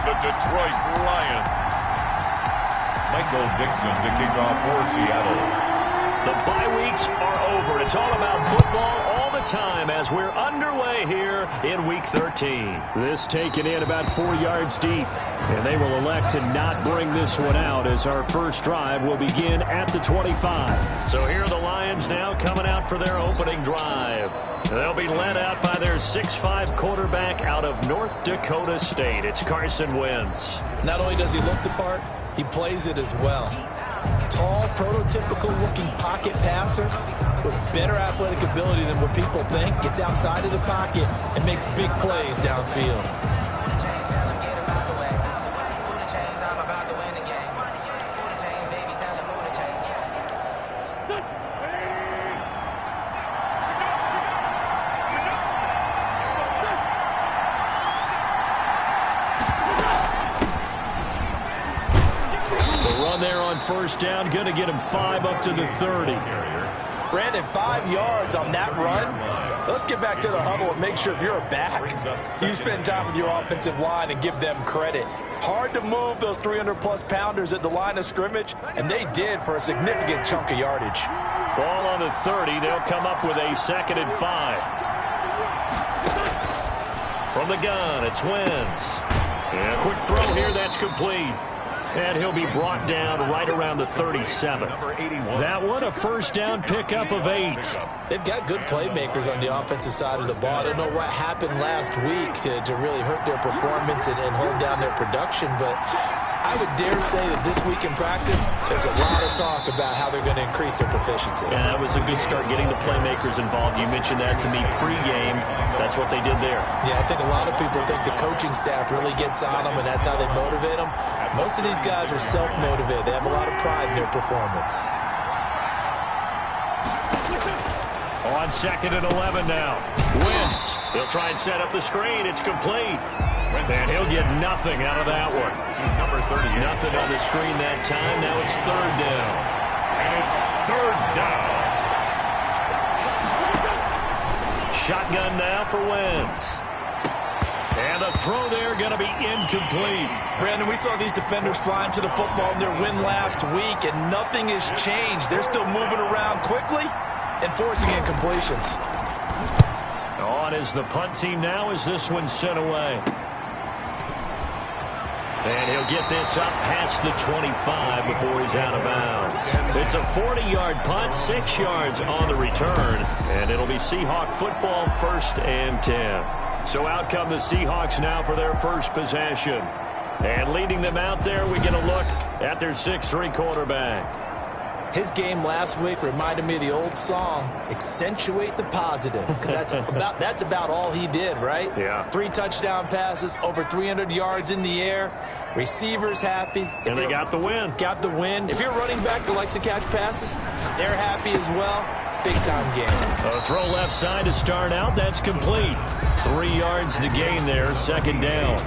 the Detroit Lions. Michael Dixon to kick off for Seattle. The bye weeks are over. It's all about football all the time as we're underway here in Week 13. This taken in about 4 yards deep. And they will elect to not bring this one out as our first drive will begin at the 25. So here are the Lions now coming out for their opening drive. They'll be led out by their 6'5" quarterback out of North Dakota State. It's Carson Wentz. Not only does he look the part, he plays it as well. Tall, prototypical-looking pocket passer with better athletic ability than what people think. Gets outside of the pocket and makes big plays downfield. First down, going to get him 5 up to the 30. Brandon, 5 yards on that run. Let's get back to the huddle and make sure if you're a back, you spend time with your offensive line and give them credit. Hard to move those 300-plus pounders at the line of scrimmage, and they did for a significant chunk of yardage. Ball on the 30. They'll come up with a 2nd and 5. From the gun, it's Wentz. And a quick throw here, that's complete. And he'll be brought down right around the 37. That one, a first down pickup of 8. They've got good playmakers on the offensive side of the ball. I don't know what happened last week to really hurt their performance and hold down their production, but I would dare say that this week in practice, there's a lot of talk about how they're going to increase their proficiency. Yeah, that was a good start getting the playmakers involved. You mentioned that to me pregame. That's what they did there. Yeah, I think a lot of people think the coaching staff really gets on them, and that's how they motivate them. Most of these guys are self-motivated. They have a lot of pride in their performance. On 2nd and 11 now. Wentz. He'll try and set up the screen. It's complete. And he'll get nothing out of that one. Number 38. Nothing on the screen that time. Now it's 3rd down. And it's 3rd down. Shotgun now for Wentz. And the throw there going to be incomplete. Brandon, we saw these defenders flying to the football in their win last week, and nothing has changed. They're still moving around quickly and forcing incompletions. On is the punt team now as this one's sent away. And he'll get this up past the 25 before he's out of bounds. It's a 40-yard punt, 6 yards on the return, and it'll be Seahawk football 1st and 10. So out come the Seahawks now for their first possession. And leading them out there, we get a look at their 6'3" quarterback. His game last week reminded me of the old song, Accentuate the Positive, because that's about all he did, right? Yeah. 3 touchdown passes, over 300 yards in the air, receivers happy. And they got the win. Got the win. If you're a running back that likes to catch passes, they're happy as well. Big-time game. A throw left side to start out. That's complete. 3 yards the gain there, 2nd down.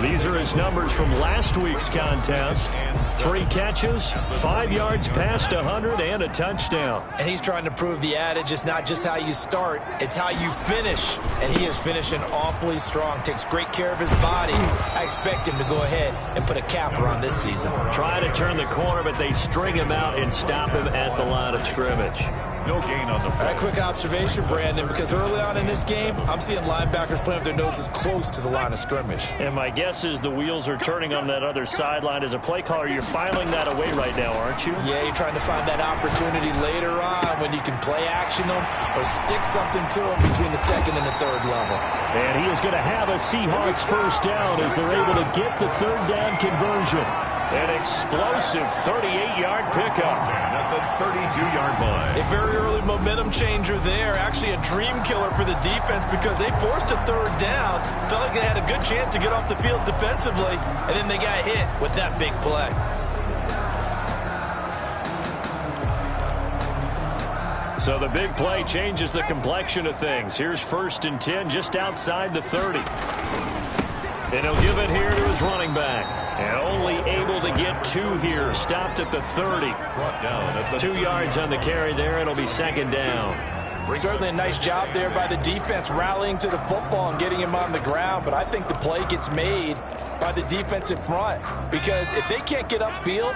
These are his numbers from last week's contest. 3 catches, 5 yards past 100, and a touchdown. And he's trying to prove the adage, it's not just how you start, it's how you finish. And he is finishing awfully strong, takes great care of his body. I expect him to go ahead and put a capper on this season. Try to turn the corner, but they string him out and stop him at the line of scrimmage. No gain on the play. All right, quick observation, Brandon, because early on in this game, I'm seeing linebackers playing with their noses close to the line of scrimmage. And my guess is the wheels are turning on that other sideline. As a play caller, you're filing that away right now, aren't you? Yeah, you're trying to find that opportunity later on when you can play action them or stick something to them between the 2nd and the 3rd level. And he is going to have a Seahawks first down as they're able to get the 3rd down conversion. An explosive 38-yard pickup. At the 32-yard line. A very early momentum changer there. Actually a dream killer for the defense because they forced a 3rd down. Felt like they had a good chance to get off the field defensively, and then they got hit with that big play. So the big play changes the complexion of things. Here's 1st and 10 just outside the 30. And he'll give it here to his running back. And only able to get 2 here. Stopped at the 30. 2 yards on the carry there. It'll be 2nd down. Certainly a nice job there by the defense rallying to the football and getting him on the ground, but I think the play gets made by the defensive front because if they can't get upfield,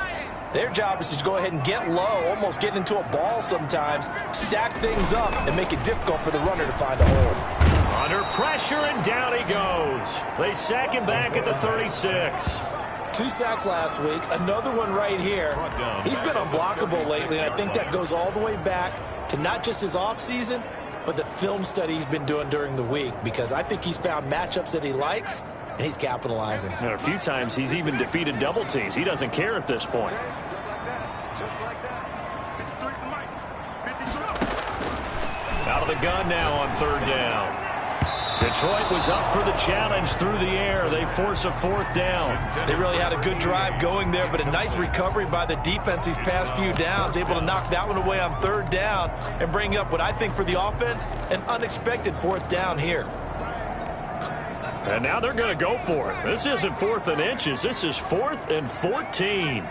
their job is to go ahead and get low, almost get into a ball sometimes, stack things up, and make it difficult for the runner to find a hole. Under pressure, and down he goes. They sack him back at the 36. 2 sacks last week, another one right here. He's been unblockable lately, and I think that goes all the way back to not just his offseason, but the film study he's been doing during the week, because I think he's found matchups that he likes, and he's capitalizing. A few times he's even defeated double teams. He doesn't care at this point. Out of the gun now on 3rd down. Detroit was up for the challenge through the air. They force a 4th down. They really had a good drive going there, but a nice recovery by the defense these past few downs, able to knock that one away on 3rd down and bring up what I think for the offense, an unexpected 4th down here. And now they're going to go for it. This isn't 4th and inches. This is 4th and 14.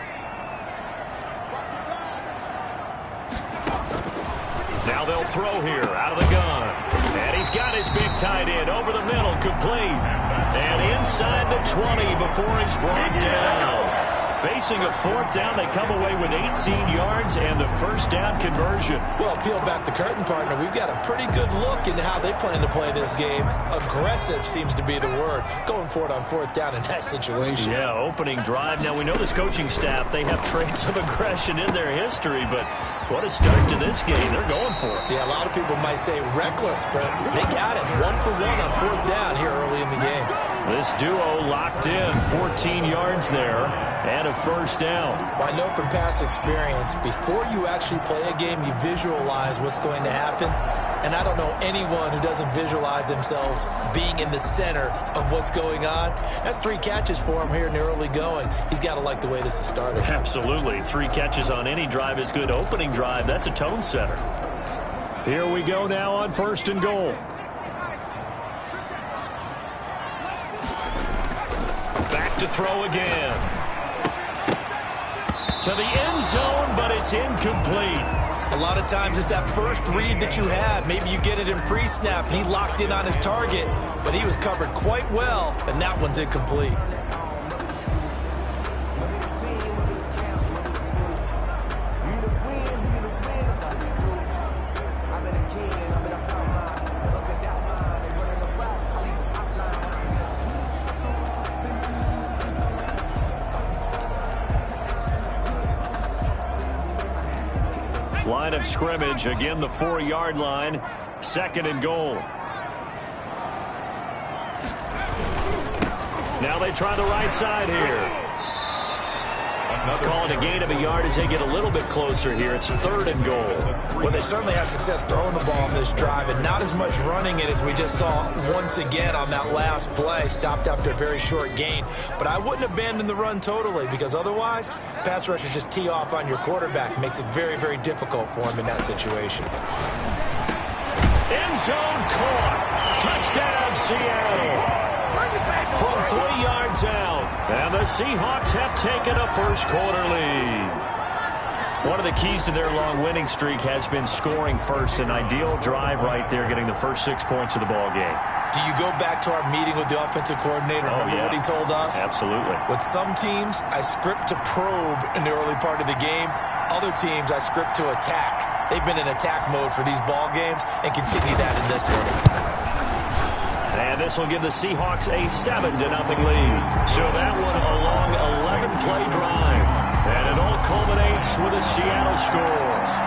Now they'll throw here out of the gun. And he's got his big tight end over the middle, complete. And inside the 20 before he's brought down. Facing a 4th down, they come away with 18 yards and the 1st down conversion. Well, peel back the curtain, partner. We've got a pretty good look into how they plan to play this game. Aggressive seems to be the word. Going for it on 4th down in that situation. Yeah, opening drive. Now, we know this coaching staff, they have traits of aggression in their history, but what a start to this game. They're going for it. Yeah, a lot of people might say reckless, but they got it. 1 for 1 on 4th down here early in the game. This duo locked in, 14 yards there, and a 1st down. Well, I know from past experience, before you actually play a game, you visualize what's going to happen. And I don't know anyone who doesn't visualize themselves being in the center of what's going on. That's 3 catches for him here in the early going. He's got to like the way this is started. Absolutely. 3 catches on any drive is good. Opening drive, that's a tone setter. Here we go now on 1st and goal. Back to throw again. To the end zone, but it's incomplete. A lot of times it's that first read that you have. Maybe you get it in pre-snap, and he locked in on his target, but he was covered quite well, and that one's incomplete. Line of scrimmage, again the 4-yard line, 2nd and goal. Now they try the right side here. Calling a gain of a yard as they get a little bit closer here. It's 3rd and goal. Well, they certainly had success throwing the ball on this drive and not as much running it as we just saw once again on that last play. Stopped after a very short gain. But I wouldn't abandon the run totally, because otherwise pass rushers just tee off on your quarterback. Makes it very, very difficult for him in that situation. End zone caught. Touchdown, Seattle. From 3 yards out. And the Seahawks have taken a 1st quarter lead. One of the keys to their long winning streak has been scoring first. An ideal drive right there, getting the first 6 points of the ball game. Do you go back to our meeting with the offensive coordinator? Remember what he told us? Absolutely. With some teams, I script to probe in the early part of the game. Other teams, I script to attack. They've been in attack mode for these ball games and continue that in this one. And this will give the Seahawks a 7-0 lead. So that one a long 11-play drive. And it all culminates with a Seattle score.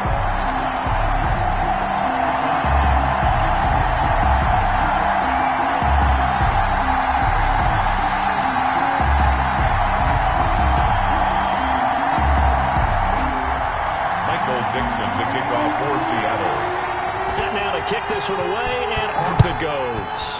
Dixon to kick off for Seattle. Set now to kick this one away, and off it goes.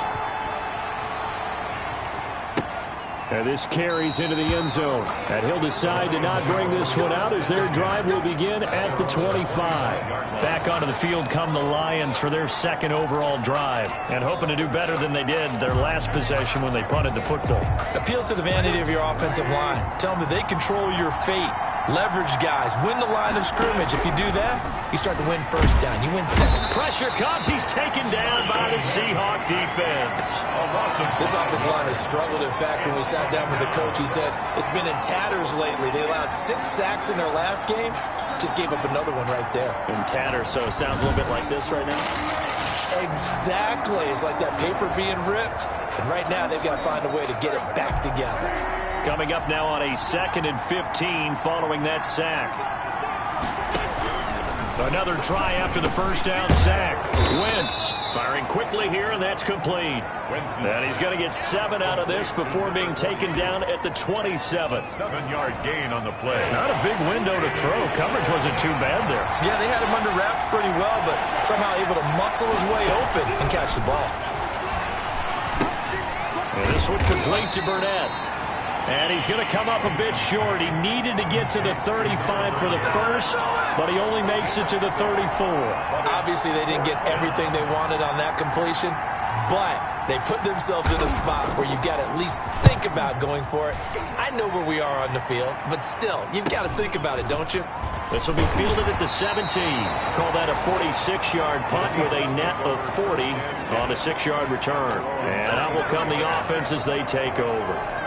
And this carries into the end zone. And he'll decide to not bring this one out as their drive will begin at the 25. Back onto the field come the Lions for their 2nd overall drive. And hoping to do better than they did their last possession when they punted the football. Appeal to the vanity of your offensive line. Tell them that they control your fate. Leverage guys. Win the line of scrimmage. If you do that, you start to win first down. You win second. Pressure comes. He's taken down by the Seahawk defense. This offensive line has struggled. In fact, when we sat down with the coach, he said it's been in tatters lately. They allowed 6 sacks in their last game. Just gave up another one right there. In tatters, so it sounds a little bit like this right now. Exactly. It's like that paper being ripped. And right now, they've got to find a way to get it back together. Coming up now on a 2nd and 15 following that sack. Another try after the first down sack. Wentz firing quickly here, and that's complete. And he's going to get 7 out of this before being taken down at the 27. 7-yard gain on the play. Not a big window to throw. Coverage wasn't too bad there. Yeah, they had him under wraps pretty well, but somehow able to muscle his way open and catch the ball. And this one complete to Burnett. And he's going to come up a bit short. He needed to get to the 35 for the first, but he only makes it to the 34. Obviously, they didn't get everything they wanted on that completion, but they put themselves in a spot where you've got to at least think about going for it. I know where we are on the field, but still, you've got to think about it, don't you? This will be fielded at the 17. Call that a 46-yard punt with a net of 40 on a 6-yard return. And out will come the offense as they take over.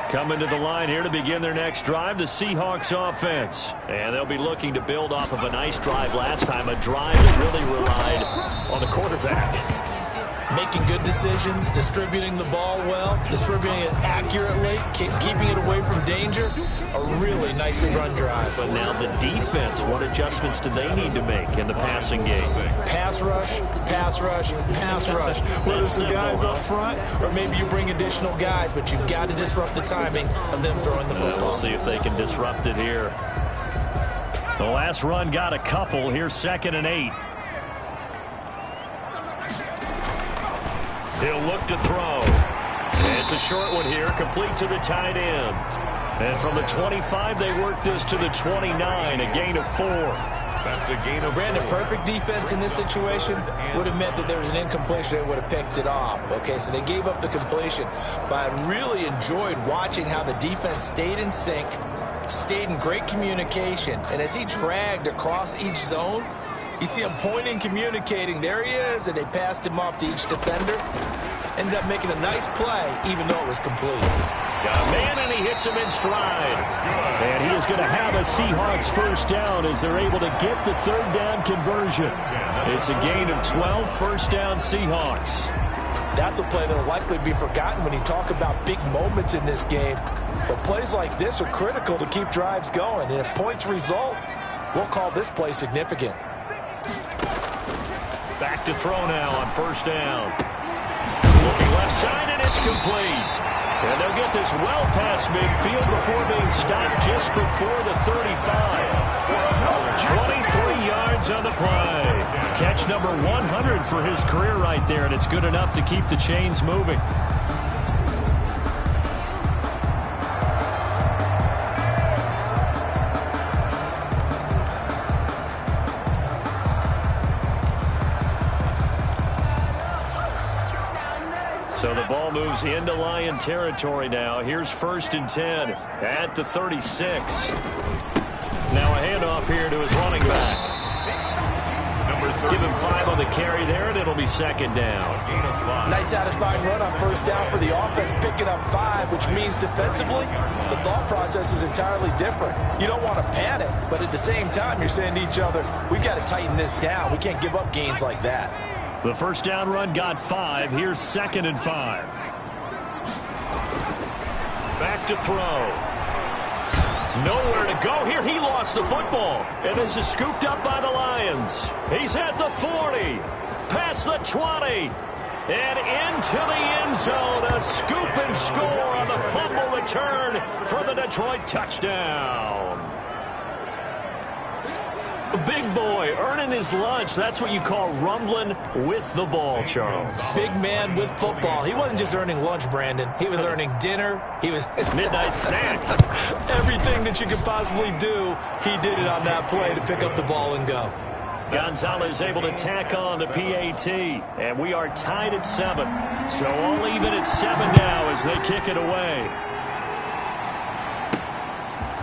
Coming to the line here to begin their next drive, the Seahawks offense. And they'll be looking to build off of a nice drive last time, a drive that really relied on the quarterback. Making good decisions, distributing the ball well, distributing it accurately, keeping it away from danger. A really nicely run drive. But now the defense, what adjustments do they need to make in the passing game? Pass rush, pass rush, pass rush. Whether it's the guys up front or maybe you bring additional guys, but you've got to disrupt the timing of them throwing the football. We'll see if they can disrupt it here. The last run got a couple. Here's 2nd and 8. He'll look to throw. It's a short one here, complete to the tight end. And from the 25, they work this to the 29, a gain of 4. That's a gain of Brandon, 4. perfect defense in this situation would have meant that there was an incompletion. They would have picked it off. Okay, so they gave up the completion. But I really enjoyed watching how the defense stayed in sync, stayed in great communication. And as he dragged across each zone, you see him pointing, communicating. There he is, and they passed him off to each defender. Ended up making a nice play, even though it was complete. Got a man, and he hits him in stride. And he is going to have a Seahawks first down as they're able to get the 3rd down conversion. It's a gain of 12, first down Seahawks. That's a play that will likely be forgotten when you talk about big moments in this game. But plays like this are critical to keep drives going. And if points result, we'll call this play significant. Back to throw now on first down. Looking left side, and it's complete. And they'll get this well past midfield before being stopped just before the 35. 23 yards on the play. Catch number 100 for his career right there, and it's good enough to keep the chains moving. So the ball moves into Lion territory now. Here's 1st and 10 at the 36. Now a handoff here to his running back. Give him 5 on the carry there, and it'll be 2nd down. Nice satisfying run on first down for the offense, picking up 5, which means defensively, the thought process is entirely different. You don't want to panic, but at the same time, you're saying to each other, we've got to tighten this down. We can't give up gains like that. The first down run got 5. Here's 2nd and 5. Back to throw. Nowhere to go here. He lost the football. And this is scooped up by the Lions. He's at the 40. Past the 20. And into the end zone. A scoop and score on the fumble return for the Detroit touchdown. Big boy earning his lunch. That's what you call rumbling with the ball, Charles. Big man with football. He wasn't just earning lunch, Brandon. He was earning dinner. He was midnight snack. Everything that you could possibly do, he did it on that play to pick up the ball and go. Gonzalez able to tack on the PAT. And we are tied at 7. So all even at 7 now as they kick it away.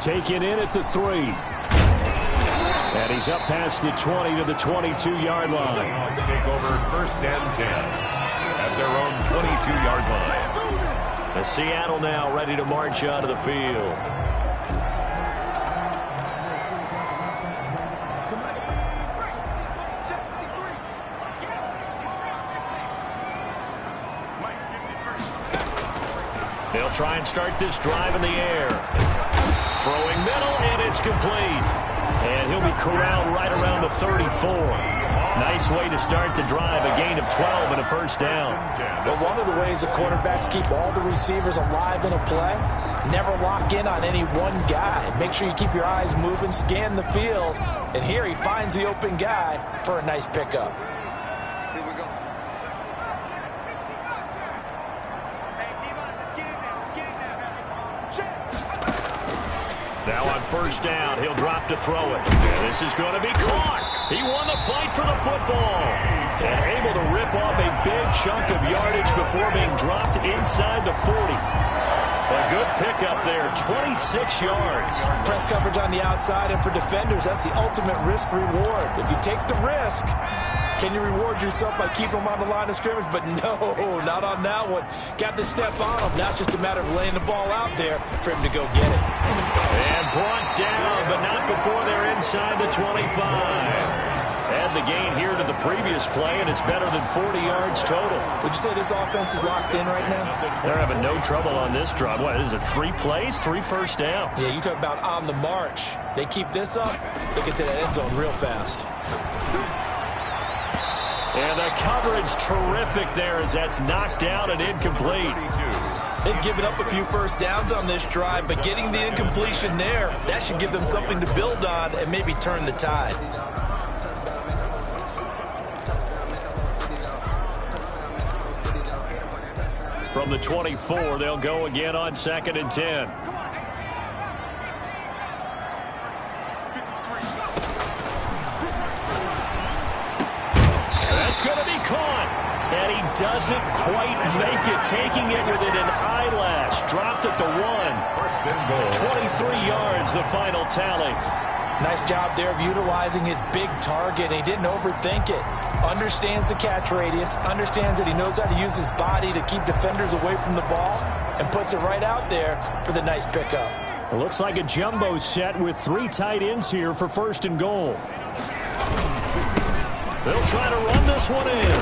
taken in at the 3. And he's up past the 20 to the 22-yard line. Seahawks take over 1st and 10 at their own 22-yard line. And Seattle now ready to march onto the field. They'll try and start this drive in the air. Throwing middle, and it's complete. And he'll be corralled right around the 34. Nice way to start the drive, a gain of 12 and a 1st down. Well, one of the ways the quarterbacks keep all the receivers alive in a play, never lock in on any one guy. Make sure you keep your eyes moving, scan the field. And here he finds the open guy for a nice pickup. Now on 1st down, he'll drop to throw it. And this is going to be caught. He won the fight for the football. And able to rip off a big chunk of yardage before being dropped inside the 40. A good pickup there, 26 yards. Press coverage on the outside, and for defenders, that's the ultimate risk reward. If you take the risk, can you reward yourself by keeping them on the line of scrimmage? But no, not on that one. Got to step on them. Now just a matter of laying the ball out there for him to go get it. And brought down, but not before they're inside the 25. Add the gain here to the previous play, and it's better than 40 yards total. Would you say this offense is locked in right now? They're having no trouble on this drive. What is it, 3 plays, 3 first downs? Yeah, you talk about on the march. They keep this up, they get to that end zone real fast. And the coverage terrific there as that's knocked down and incomplete. They've given up a few first downs on this drive, but getting the incompletion there, that should give them something to build on and maybe turn the tide. From the 24, they'll go again on 2nd and 10. That's going to be caught. And he doesn't quite make it, taking it within an eyelash. Dropped at the 1. 23 yards, the final tally. Nice job there of utilizing his big target. He didn't overthink it. Understands the catch radius, understands that he knows how to use his body to keep defenders away from the ball, and puts it right out there for the nice pickup. It looks like a jumbo set with 3 tight ends here for 1st and goal. They'll try to run this one in.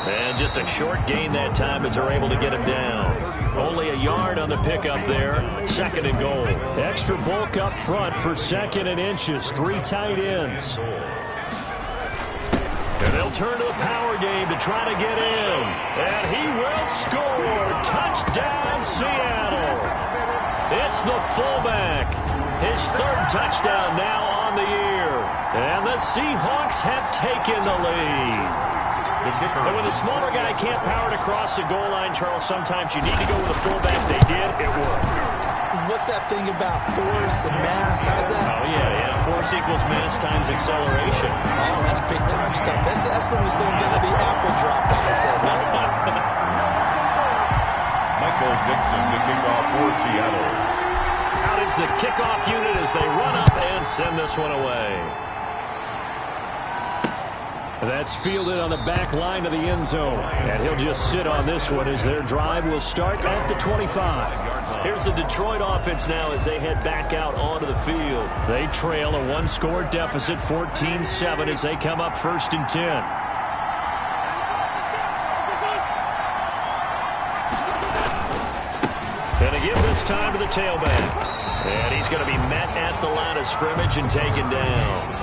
And just a short gain that time as they're able to get him down. Only a yard on the pickup there. 2nd and goal. Extra bulk up front for 2nd and inches. 3 tight ends. And they'll turn to the power game to try to get in. And he will score. Touchdown, Seattle. It's the fullback. His 3rd touchdown now on the year. And the Seahawks have taken the lead. And when the smaller guy can't power it across the goal line, Charles, sometimes you need to go with the fullback. They did. It worked. What's that thing about force and mass? How's that? Oh, yeah. Force equals mass times acceleration. Oh, that's big-time stuff. That's when we say the apple dropped on his head. Michael Dixon to kick off for Seattle. Out is the kickoff unit as they run up and send this one away. That's fielded on the back line of the end zone. And he'll just sit on this one as their drive will start at the 25. Here's the Detroit offense now as they head back out onto the field. They trail a 1-score deficit, 14-7, as they come up 1st and 10. And they give this time to the tailback. And he's going to be met at the line of scrimmage and taken down.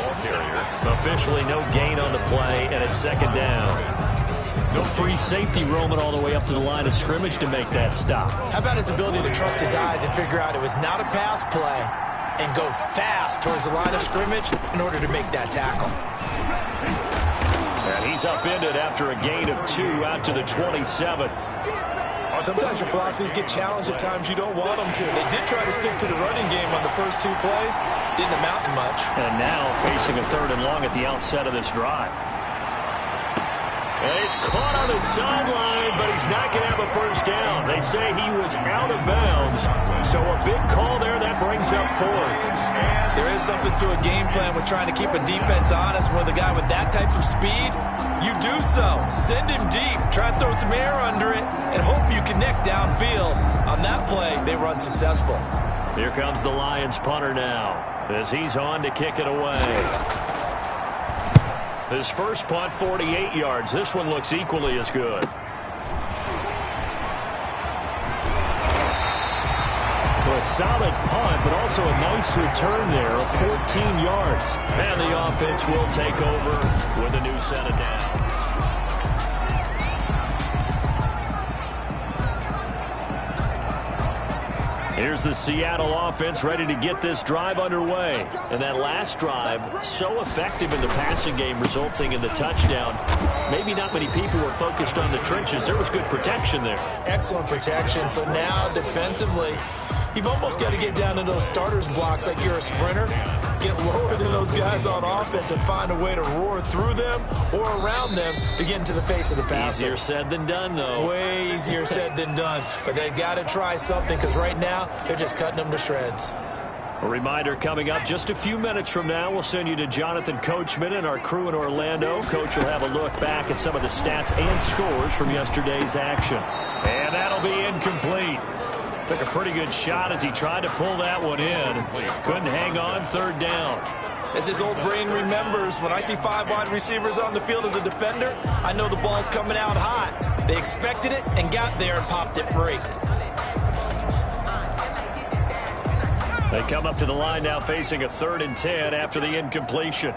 Officially no gain on the play, and it's 2nd down. No free safety roaming all the way up to the line of scrimmage to make that stop. How about his ability to trust his eyes and figure out it was not a pass play and go fast towards the line of scrimmage in order to make that tackle. And he's upended after a gain of 2 out to the 27. Sometimes your philosophies get challenged at times you don't want them to. They did try to stick to the running game on the first 2 plays. Didn't amount to much. And now facing a 3rd and long at the outset of this drive. And he's caught on the sideline, but he's not going to have a first down. They say he was out of bounds. So a big call there. That brings up 4th. There is something to a game plan with trying to keep a defense honest. With a guy with that type of speed, you do so. Send him deep. Try and throw some air under it and hope you connect downfield. On that play, they run successful. Here comes the Lions punter now as he's on to kick it away. His first punt, 48 yards. This one looks equally as good. A solid punt, but also a nice return there of 14 yards. And the offense will take over with a new set of downs. Here's the Seattle offense ready to get this drive underway. And that last drive, so effective in the passing game, resulting in the touchdown. Maybe not many people were focused on the trenches. There was good protection there. Excellent protection. So now defensively, you've almost got to get down to those starters blocks like you're a sprinter. Get lower than those guys on offense and find a way to roar through them or around them to get into the face of the passer. Easier said than done, though. Way easier said than done. But they've got to try something because right now they're just cutting them to shreds. A reminder coming up just a few minutes from now, we'll send you to Jonathan Coachman and our crew in Orlando. Coach will have a look back at some of the stats and scores from yesterday's action. And that'll be incomplete. Took a pretty good shot as he tried to pull that one in. Couldn't hang on, 3rd down. As his old brain remembers, when I see 5 wide receivers on the field as a defender, I know the ball's coming out hot. They expected it and got there and popped it free. They come up to the line now facing a 3rd and 10 after the incompletion.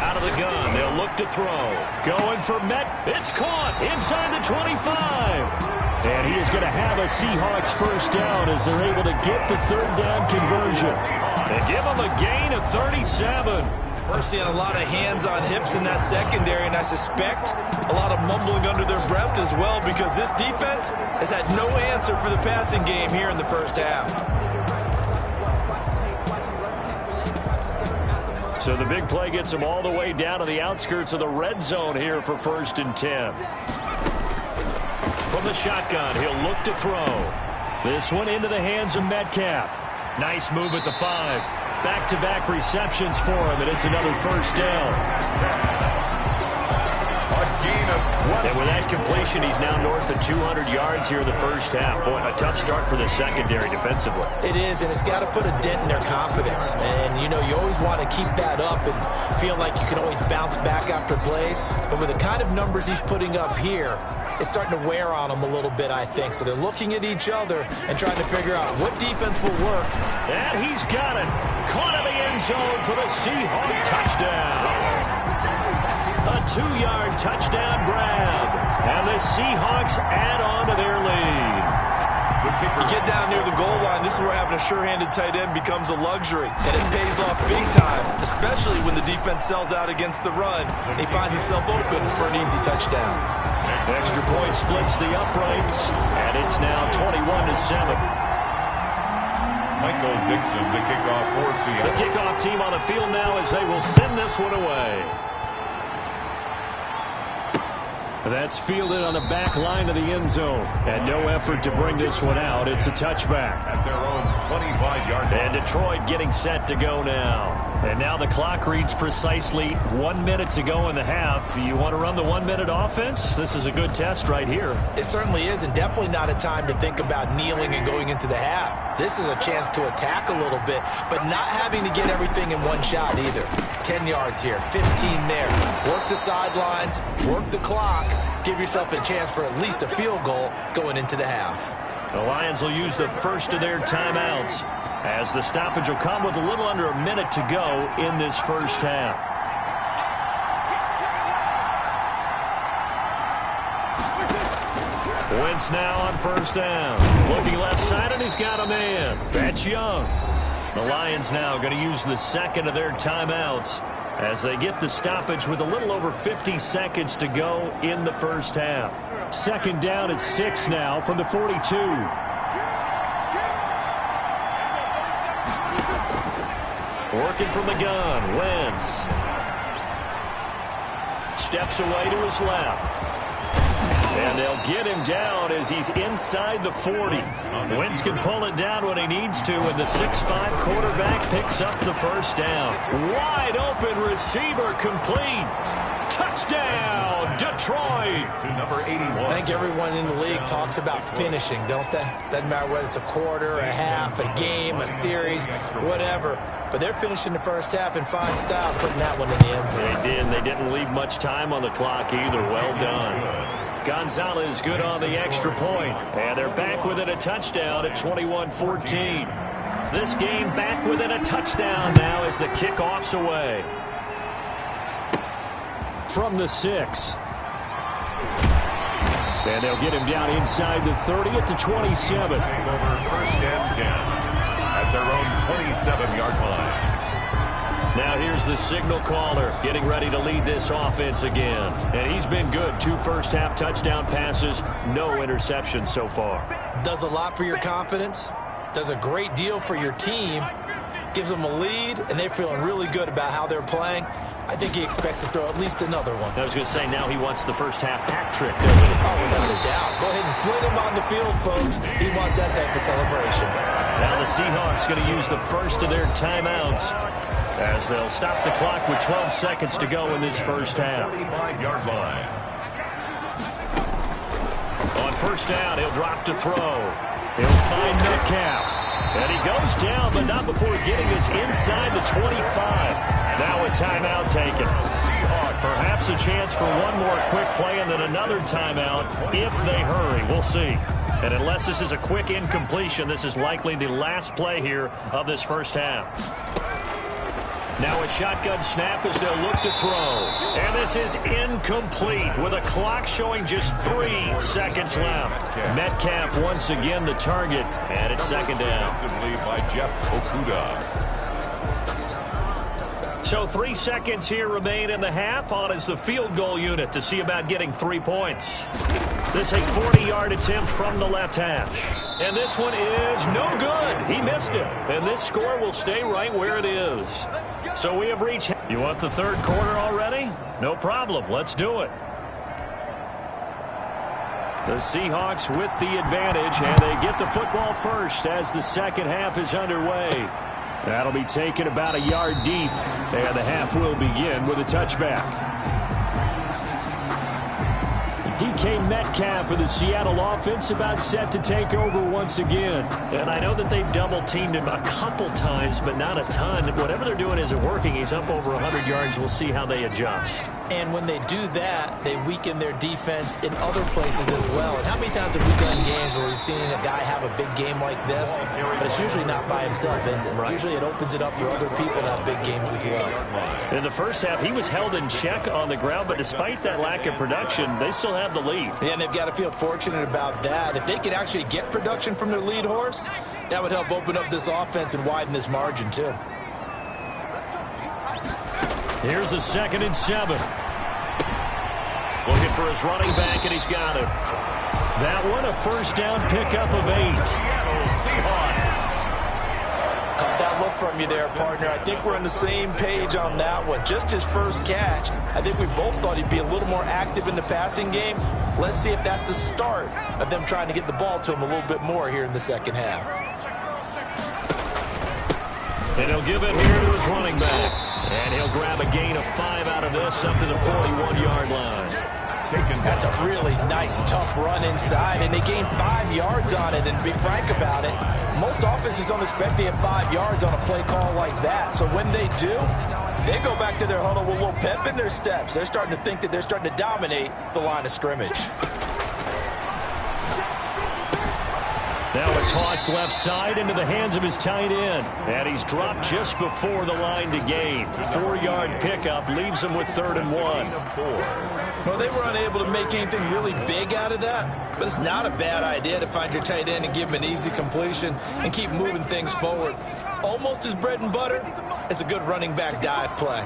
Out of the gun, they'll look to throw. Going for Met. It's caught inside the 25. And he is going to have a Seahawks first down as they're able to get the 3rd down conversion. And give them a gain of 37. We're seeing a lot of hands on hips in that secondary, and I suspect a lot of mumbling under their breath as well because this defense has had no answer for the passing game here in the first half. So the big play gets them all the way down to the outskirts of the red zone here for 1st and 10. From the shotgun, he'll look to throw. This one into the hands of Metcalf. Nice move at the 5. Back-to-back receptions for him, and it's another first down. And with that completion, he's now north of 200 yards here in the first half. Boy, a tough start for the secondary defensively. It is, and it's got to put a dent in their confidence. And, you know, you always want to keep that up and feel like you can always bounce back after plays. But with the kind of numbers he's putting up here, it's starting to wear on them a little bit, I think. So they're looking at each other and trying to figure out what defense will work. And he's got it. Caught in the end zone for the Seahawk touchdown. A 2-yard touchdown grab. And the Seahawks add on to their lead. You get down near the goal line, this is where having a sure-handed tight end becomes a luxury. And it pays off big time, especially when the defense sells out against the run. And he finds himself open for an easy touchdown. Extra point splits the uprights, and it's now 21-7. Michael Dixon to kick off for Seattle. The kickoff team on the field now as they will send this one away. That's fielded on the back line of the end zone. And no effort to bring this one out. It's a touchback. At their own 25-yard line. And Detroit getting set to go now. And now the clock reads precisely 1 minute to go in the half. You want to run the 1 minute offense? This is a good test right here. It certainly is, and definitely not a time to think about kneeling and going into the half. This is a chance to attack a little bit, but not having to get everything in one shot either. 10 yards here, 15 there. Work the sidelines, work the clock, give yourself a chance for at least a field goal going into the half. The Lions will use the first of their timeouts as the stoppage will come with a little under a minute to go in this first half. Wentz now on first down. Looking left side, and he's got a man. That's Young. The Lions now going to use the second of their timeouts as they get the stoppage with a little over 50 seconds to go in the first half. Second down at 6 now from the 42. Working from the gun, Wentz. steps away to his left. And they'll get him down as he's inside the 40. Wentz can pull it down when he needs to, and the 6'5" quarterback picks up the first down. Wide open receiver complete. Touchdown, Detroit. To number 81. I think everyone in the league talks about finishing, don't they? Doesn't matter whether it's a quarter, a half, a game, a series, whatever. But they're finishing the first half in fine style, putting that one in the end zone. They did. They didn't leave much time on the clock either. Well done. Gonzalez good on the extra point. And they're back within a touchdown at 21-14. This game back within a touchdown now as the kickoff's away. From the 6. And they'll get him down inside the 30 at the 27. Over first and 10 at their own 27-yard line. Now here's the signal caller getting ready to lead this offense again. And he's been good. 2 first-half touchdown passes, no interceptions so far. Does a lot for your confidence. Does a great deal for your team. Gives them a lead, and they're feeling really good about how they're playing. I think he expects to throw at least another one. I was going to say, now he wants the first-half hat trick. Oh, without a doubt. Go ahead and fling him on the field, folks. He wants that type of celebration. Now the Seahawks going to use the first of their timeouts as they'll stop the clock with 12 seconds to go in this first half. 45-yard line. On first down, he'll drop to throw. He'll find Metcalf. And he goes down, but not before getting us inside the 25. Now a timeout taken. Perhaps a chance for one more quick play and then another timeout if they hurry. We'll see. And unless this is a quick incompletion, this is likely the last play here of this first half. Now a shotgun snap as they'll look to throw. And this is incomplete with a clock showing just 3 seconds left. Metcalf once again the target, and it's second down. By Jeff Okudah. So 3 seconds here remain in the half. On is the field goal unit to see about getting 3 points. This a 40-yard attempt from the left hash. And this one is no good. He missed it. And this score will stay right where it is. So we have reached... You want the third quarter already? No problem. Let's do it. The Seahawks with the advantage, and they get the football first as the second half is underway. That'll be taken about a yard deep, and the half will begin with a touchback. DK Metcalf for the Seattle offense about set to take over once again. And I know that they've double-teamed him a couple times, but not a ton. Whatever they're doing isn't working. He's up over 100 yards. We'll see how they adjust. And when they do that, they weaken their defense in other places as well. And how many times have we done games where we've seen a guy have a big game like this, but it's usually not by himself, is it? Right. Usually it opens it up for other people to have big games as well. In the first half, he was held in check on the ground, but despite that lack of production, they still have the lead. Yeah, and they've got to feel fortunate about that. If they can actually get production from their lead horse, that would help open up this offense and widen this margin too. Here's a 2nd and 7. Looking for his running back, and he's got it. That one, a first down pickup of 8. Caught that look from you there, partner. I think we're on the same page on that one. Just his first catch. I think we both thought he'd be a little more active in the passing game. Let's see if that's the start of them trying to get the ball to him a little bit more here in the second half. And he'll give it here to his running back. And he'll grab a gain of 5 out of this up to the 41-yard line. That's a really nice, tough run inside, and they gained 5 yards on it. And to be frank about it, most offenses don't expect to have 5 yards on a play call like that. So when they do, they go back to their huddle with a little pep in their steps. They're starting to think that they're starting to dominate the line of scrimmage. Now a toss left side into the hands of his tight end. And he's dropped just before the line to gain. 4-yard pickup leaves him with 3rd and 1. Well, they were unable to make anything really big out of that, but it's not a bad idea to find your tight end and give him an easy completion and keep moving things forward. Almost as bread and butter as a good running back dive play.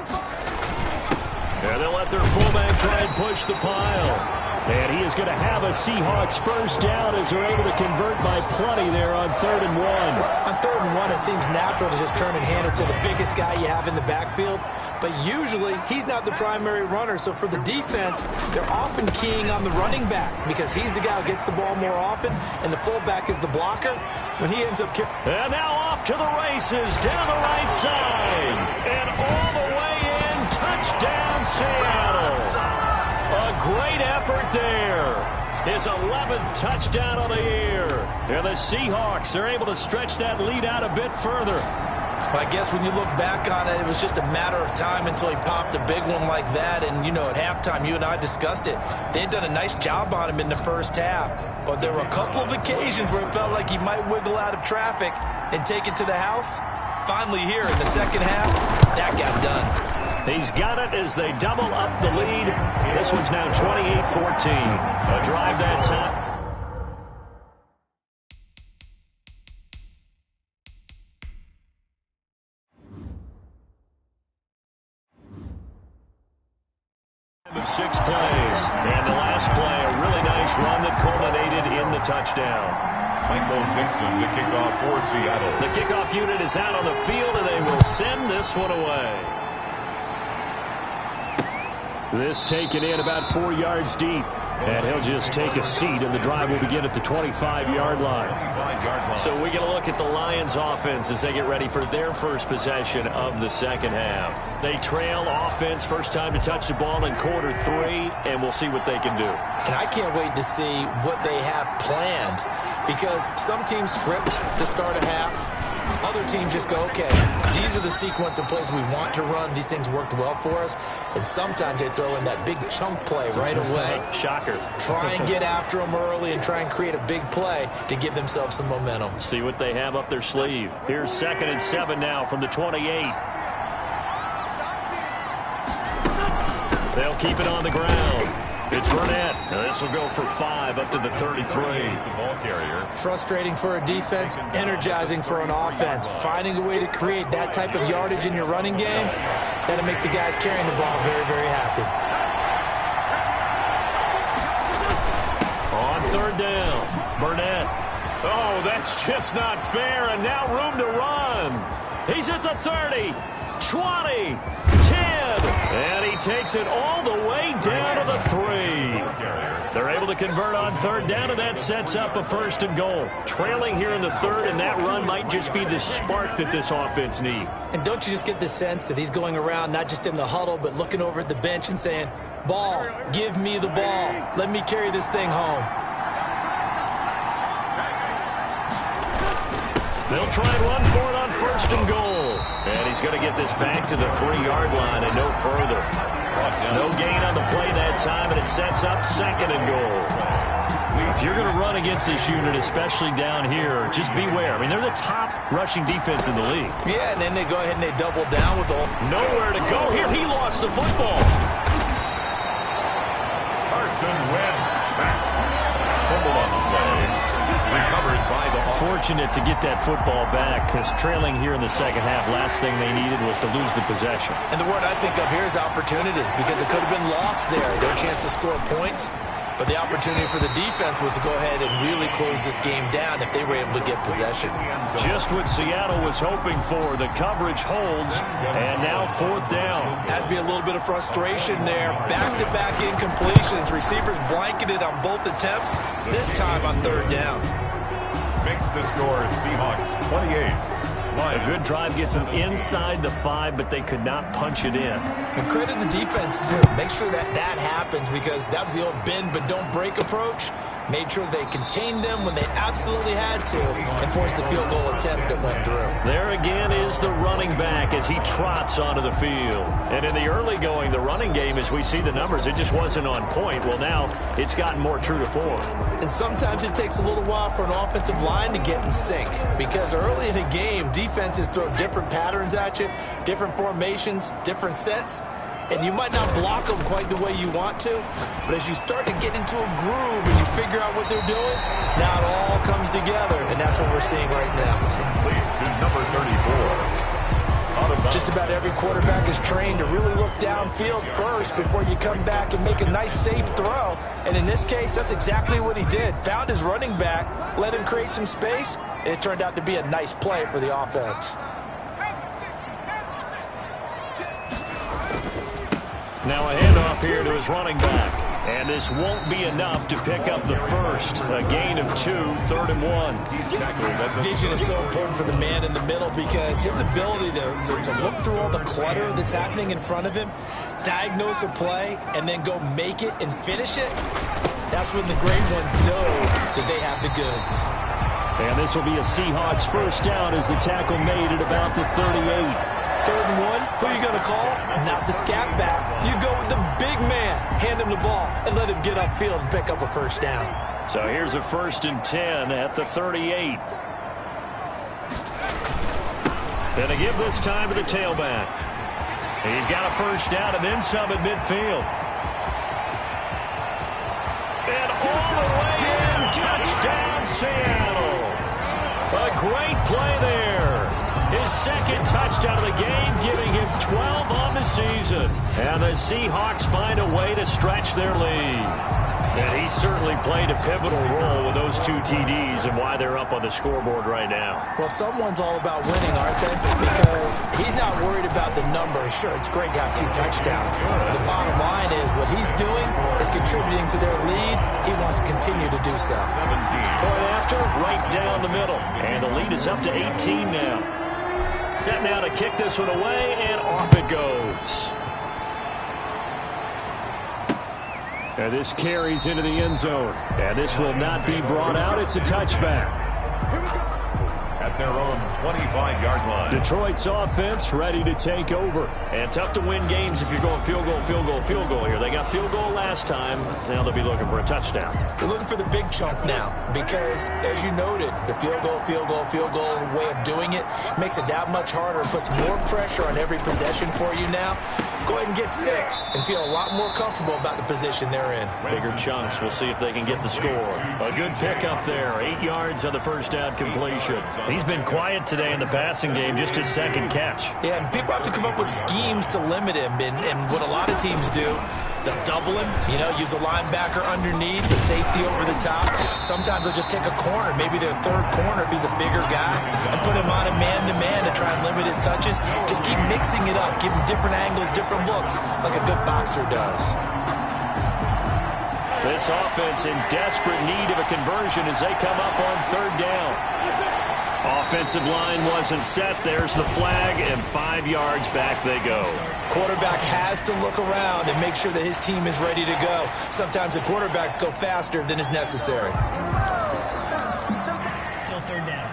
And they'll let their fullback try and push the pile. And he is going to have a Seahawks first down as they're able to convert by plenty there on 3rd and 1. On 3rd and 1, it seems natural to just turn and hand it to the biggest guy you have in the backfield. But usually, he's not the primary runner. So for the defense, they're often keying on the running back because he's the guy who gets the ball more often, and the fullback is the blocker. When he ends up... And now off to the races down the right side. And all the way in, touchdown Seattle. A great effort there. His 11th touchdown of the year. And the Seahawks are able to stretch that lead out a bit further. Well, I guess when you look back on it, it was just a matter of time until he popped a big one like that. And, you know, at halftime, you and I discussed it. They had done a nice job on him in the first half. But there were a couple of occasions where it felt like he might wiggle out of traffic and take it to the house. Finally here in the second half, that got done. He's got it as they double up the lead. This one's now 28-14. A drive that time. Of 6 plays. And the last play, a really nice run that culminated in the touchdown. Michael Dixon, the kickoff for Seattle. The kickoff unit is out on the field, and they will send this one away. This taken in about 4 yards deep. And he'll just take a seat, and the drive will begin at the 25-yard line. So we're going to look at the Lions offense as they get ready for their first possession of the second half. They trail offense, first time to touch the ball in quarter 3, and we'll see what they can do. And I can't wait to see what they have planned, because some teams script to start a half. Other teams just go, okay, these are the sequence of plays we want to run. These things worked well for us. And sometimes they throw in that big chunk play right away. Shocker. Try and get after them early and try and create a big play to give themselves some momentum. See what they have up their sleeve. Here's 2nd and 7 now from the 28. They'll keep it on the ground. It's Burnett. Now this will go for 5 up to the 33. The ball carrier. Frustrating for a defense, energizing for an offense. Finding a way to create that type of yardage in your running game, that'll make the guys carrying the ball very, very happy. On 3rd down, Burnett. Oh, that's just not fair, and now room to run. He's at the 30, 20, 10. And he takes it all the way down to the 3. They're able to convert on 3rd down, and that sets up a 1st and goal. Trailing here in the 3rd, and that run might just be the spark that this offense needs. And don't you just get the sense that he's going around not just in the huddle, but looking over at the bench and saying, ball, give me the ball. Let me carry this thing home. They'll try and run for it on 1st and goal. And he's going to get this back to the 3-yard line and no further. No gain on the play that time, and it sets up 2nd and goal. If you're going to run against this unit, especially down here, just beware. I mean, they're the top rushing defense in the league. Yeah, and then they go ahead and they double down with the... Nowhere to go here. He lost the football. Carson Wentz back. Fumble on the play. Recovered by the... Fortunate to get that football back, because trailing here in the second half, last thing they needed was to lose the possession. And the word I think of here is opportunity, because it could have been lost there. Their chance to score points. But the opportunity for the defense was to go ahead and really close this game down if they were able to get possession. Just what Seattle was hoping for. The coverage holds, and now 4th down. Has to be a little bit of frustration there. Back-to-back incompletions. Receivers blanketed on both attempts, this time on 3rd down. Makes the score Seahawks 28. A good drive gets them inside the 5, but they could not punch it in. And credit the defense, too. Make sure that that happens, because that was the old bend but don't break approach. Made sure they contained them when they absolutely had to and forced the field goal attempt that went through. There again is the running back as he trots onto the field. And in the early going, the running game, as we see the numbers, it just wasn't on point. Well, now it's gotten more true to form. And sometimes it takes a little while for an offensive line to get in sync, because early in a game, defenses throw different patterns at you, different formations, different sets, and you might not block them quite the way you want to, but as you start to get into a groove and you figure out what they're doing, now it all comes together, and that's what we're seeing right now. Complete to number 34. Out of Just about every quarterback is trained to really look downfield first before you come back and make a nice, safe throw. And in this case, that's exactly what he did. Found his running back, let him create some space, and it turned out to be a nice play for the offense. Now a handoff here to his running back. And this won't be enough to pick up the first. A gain of 2, 3rd and 1. Vision is so important for the man in the middle because his ability to look through all the clutter that's happening in front of him, diagnose a play, and then go make it and finish it, that's when the great ones know that they have the goods. And this will be a Seahawks first down as the tackle made at about the 38. 3rd and 1, who are you going to call? Not the scat back. You go with the big man. Hand him the ball and let him get upfield and pick up a first down. So here's a 1st and 10 at the 38. Then a give this time to the tailback. He's got a first down and then some at midfield. And all the way in, touchdown Seattle. A great play there. His 2nd touchdown of the game, giving him 12 on the season. And the Seahawks find a way to stretch their lead. And he certainly played a pivotal role with those 2 TDs and why they're up on the scoreboard right now. Well, someone's all about winning, aren't they? Because he's not worried about the number. Sure, it's great to have 2 touchdowns. But the bottom line is what he's doing is contributing to their lead. He wants to continue to do so. Point after, right down the middle. And the lead is up to 18 now. Set now to kick this one away, and off it goes. And this carries into the end zone. And this will not be brought out. It's a touchback. At their own 25-yard line. Detroit's offense ready to take over. And tough to win games if you're going field goal, field goal, field goal here. They got field goal last time. Now they'll be looking for a touchdown. They're looking for the big chunk now because, as you noted, the field goal way of doing it makes it that much harder and puts more pressure on every possession for you now. Go ahead and get 6 and feel a lot more comfortable about the position they're in. Bigger chunks. We'll see if they can get the score. A good pickup there. 8 yards on the first down completion. He's been quiet today in the passing game, just his 2nd catch. Yeah, and people have to come up with schemes to limit him. And what a lot of teams do, they'll double him, use a linebacker underneath, the safety over the top. Sometimes they'll just take a corner, maybe their 3rd corner if he's a bigger guy, and put him on a man-to-man to try and limit his touches. Just keep mixing it up, give him different angles, different looks, like a good boxer does. This offense in desperate need of a conversion as they come up on 3rd down. Offensive line wasn't set. There's the flag, and 5 yards back they go. Quarterback has to look around and make sure that his team is ready to go. Sometimes the quarterbacks go faster than is necessary. Still 3rd down.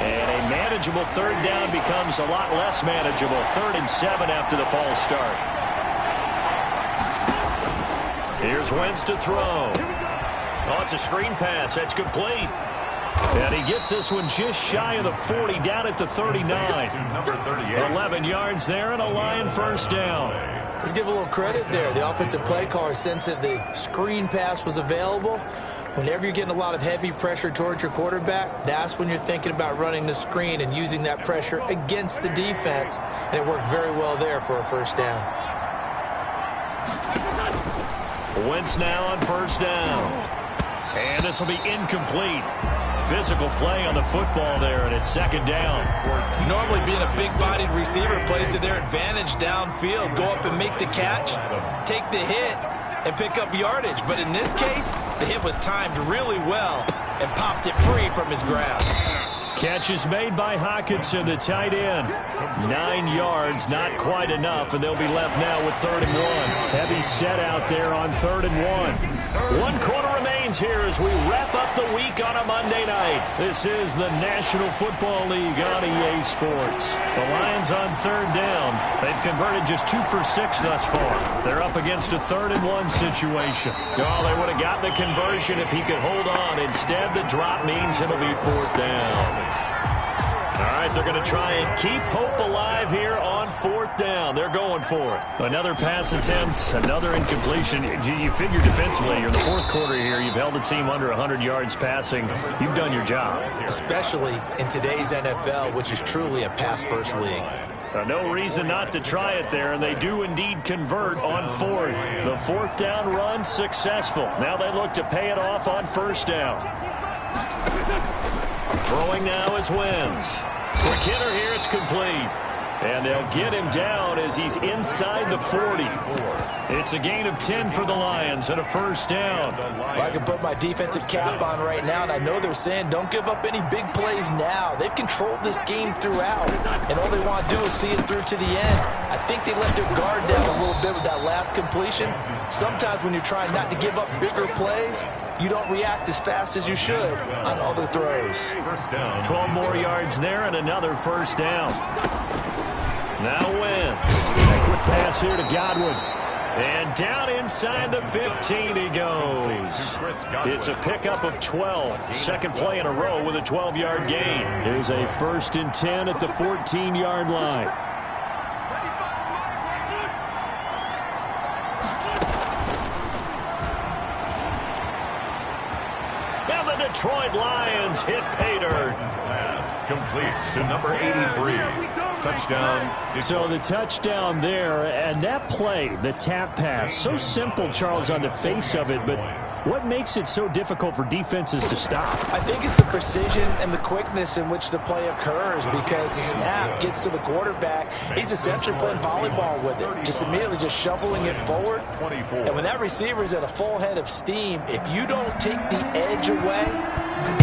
And a manageable 3rd down becomes a lot less manageable. 3rd and 7 after the false start. Here's Wentz to throw. Oh, it's a screen pass. That's complete. And he gets this one just shy of the 40, down at the 39. Number 38. 11 yards there and a Lion first down. Let's give a little credit there. The offensive play caller sensed that the screen pass was available. Whenever you're getting a lot of heavy pressure towards your quarterback, that's when you're thinking about running the screen and using that pressure against the defense. And it worked very well there for a first down. Wentz now on first down. And this will be incomplete. Physical play on the football there, and it's 2nd down. Normally being a big-bodied receiver plays to their advantage downfield. Go up and make the catch, take the hit, and pick up yardage. But in this case, the hit was timed really well and popped it free from his grasp. Catch is made by Hockenson, the tight end. 9 yards, not quite enough, and they'll be left now with 3rd and 1. Heavy set out there on 3rd and 1. 1 quarter remains here as we wrap up the week on a Monday night. This is the National Football League on EA Sports. The Lions on 3rd down. They've converted just 2 for 6 thus far. They're up against a 3rd and 1 situation. Oh, they would have gotten the conversion if he could hold on. Instead, the drop means it'll be 4th down. All right, they're going to try and keep hope alive here on 4th down. They're going for it. Another pass attempt, another incompletion. You figure defensively, you're in the 4th quarter here. You've held the team under 100 yards passing. You've done your job. Especially in today's NFL, which is truly a pass-first league. No reason not to try it there, and they do indeed convert on 4th. The 4th down run successful. Now they look to pay it off on 1st down. Throwing now is Wentz. Quick hitter here, it's complete. And they'll get him down as he's inside the 40. It's a gain of 10 for the Lions and a 1st down. Well, I can put my defensive cap on right now, and I know they're saying don't give up any big plays now. They've controlled this game throughout, and all they want to do is see it through to the end. I think they let their guard down a little bit with that last completion. Sometimes when you're trying not to give up bigger plays, you don't react as fast as you should on other throws. 12 more yards there and another 1st down. Now Wentz. A quick pass here to Godwin. And down inside the 15 he goes. It's a pickup of 12. Second play in a row with a 12-yard gain. Here's a 1st and 10 at the 14-yard line. Now the Detroit Lions hit pay dirt. Complete to number 83. Touchdown. So the touchdown there, and that play, the tap pass, so simple, Charles, on the face of it, but what makes it so difficult for defenses to stop? I think it's the precision and the quickness in which the play occurs, because the snap gets to the quarterback. He's essentially playing volleyball with it, just immediately just shoveling it forward. And when that receiver is at a full head of steam, if you don't take the edge away,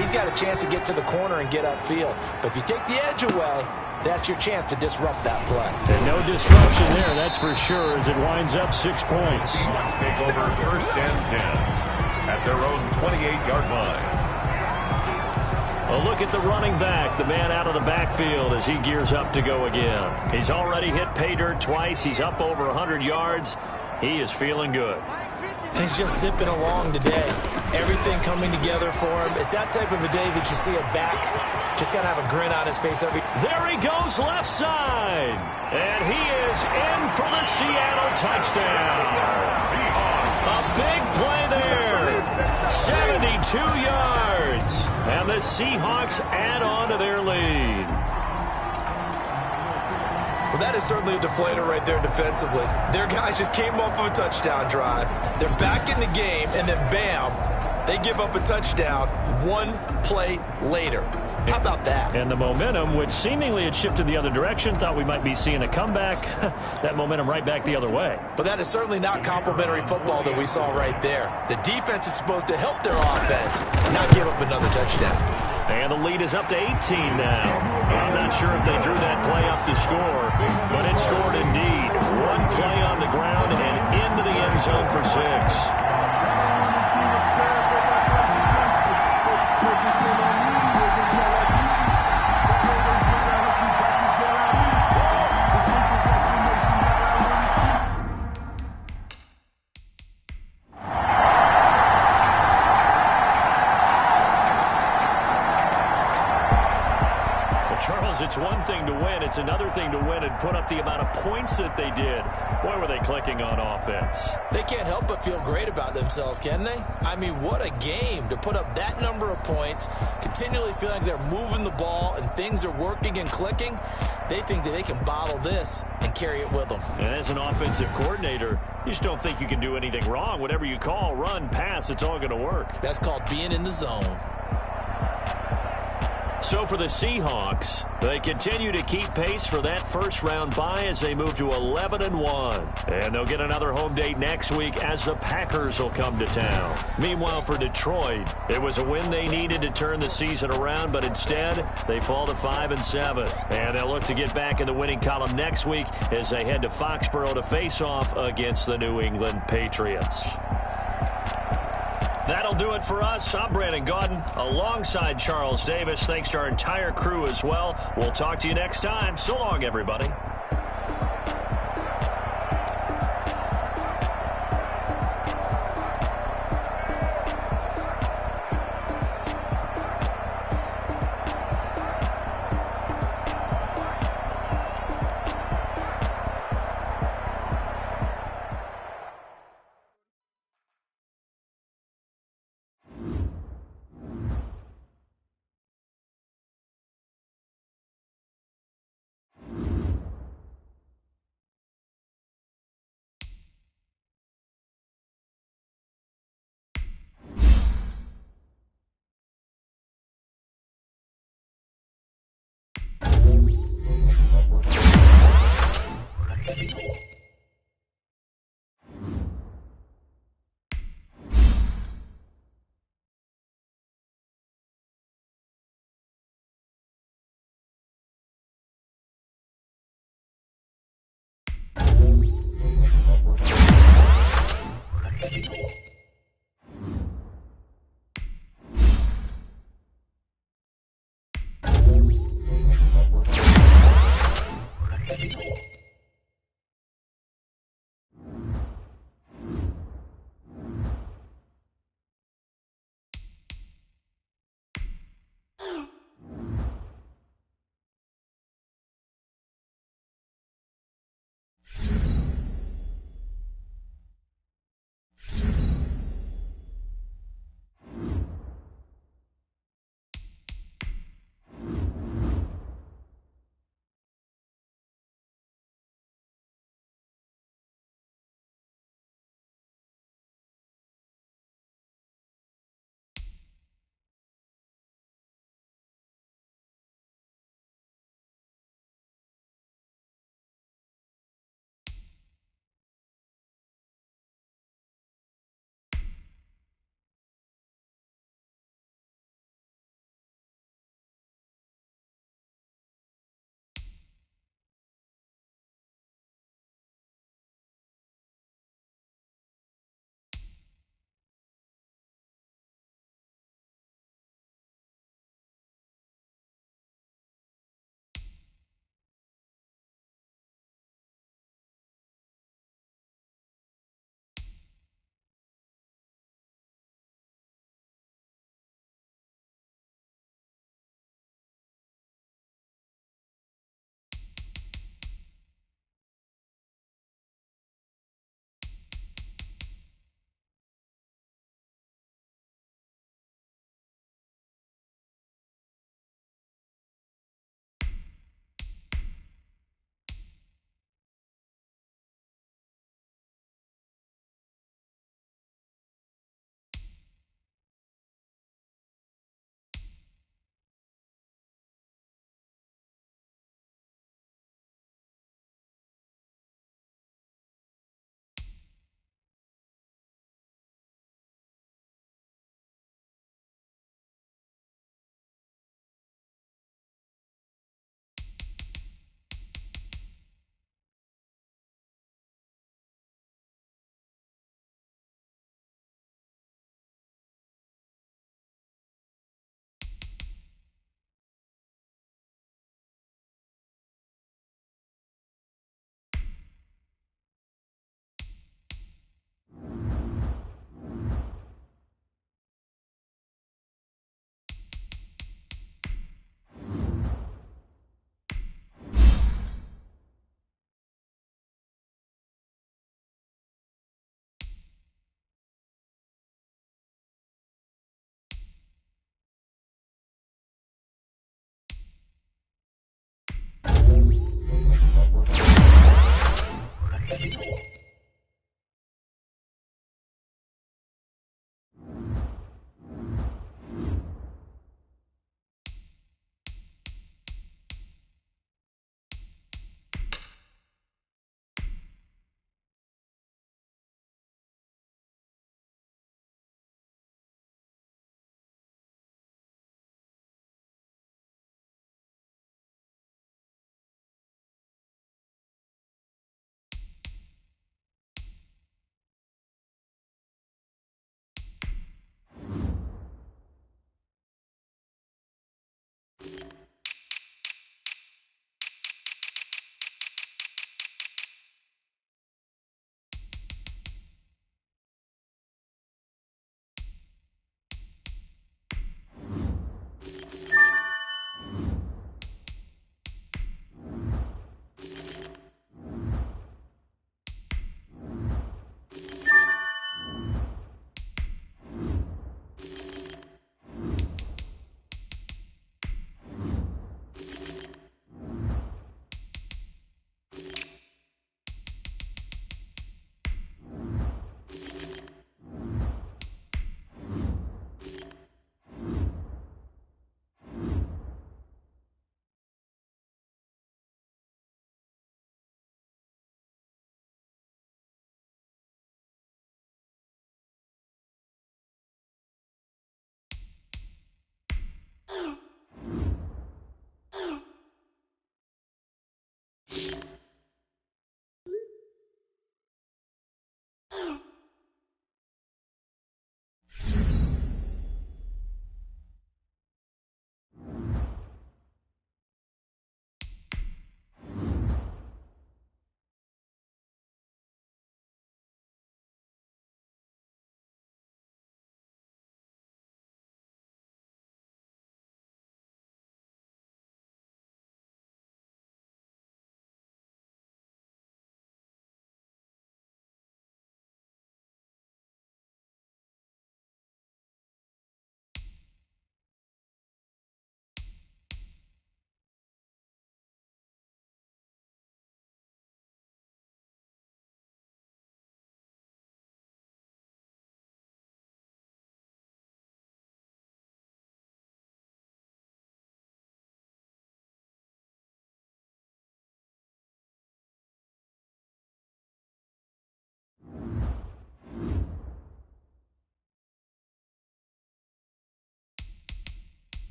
he's got a chance to get to the corner and get upfield. But if you take the edge away, that's your chance to disrupt that play. And no disruption there, that's for sure, as it winds up 6 points. Let's take over 1st and 10 at their own 28-yard line. A look at the running back, the man out of the backfield as he gears up to go again. He's already hit pay dirt twice. He's up over 100 yards. He is feeling good. He's just zipping along today. Everything coming together for him. It's that type of a day that you see a back just kind of have a grin on his face. There he goes left side. And he is in for the Seattle touchdown. A big play there. 72 yards. And the Seahawks add on to their lead. Well, that is certainly a deflator right there defensively. Their guys just came off of a touchdown drive. They're back in the game, and then bam, they give up a touchdown 1 play later. How about that? And the momentum, which seemingly had shifted the other direction, thought we might be seeing a comeback. That momentum right back the other way. But that is certainly not complimentary football that we saw right there. The defense is supposed to help their offense, not give up another touchdown. And the lead is up to 18 now. I'm not sure if they drew that play up to score, but it scored indeed. 1 play on the ground and into the end zone for 6. It's one thing to win. It's another thing to win and put up the amount of points that they did. Boy, were they clicking on offense. They can't help but feel great about themselves, can they? I mean, what a game to put up that number of points, continually feeling like they're moving the ball and things are working and clicking. They think that they can bottle this and carry it with them. And as an offensive coordinator, you just don't think you can do anything wrong. Whatever you call, run, pass, it's all going to work. That's called being in the zone. So for the Seahawks, they continue to keep pace for that first-round bye as they move to 11-1. And they'll get another home date next week as the Packers will come to town. Meanwhile, for Detroit, it was a win they needed to turn the season around, but instead, they fall to 5-7. And they'll look to get back in the winning column next week as they head to Foxborough to face off against the New England Patriots. That'll do it for us. I'm Brandon Gaudin alongside Charles Davis. Thanks to our entire crew as well. We'll talk to you next time. So long, everybody. You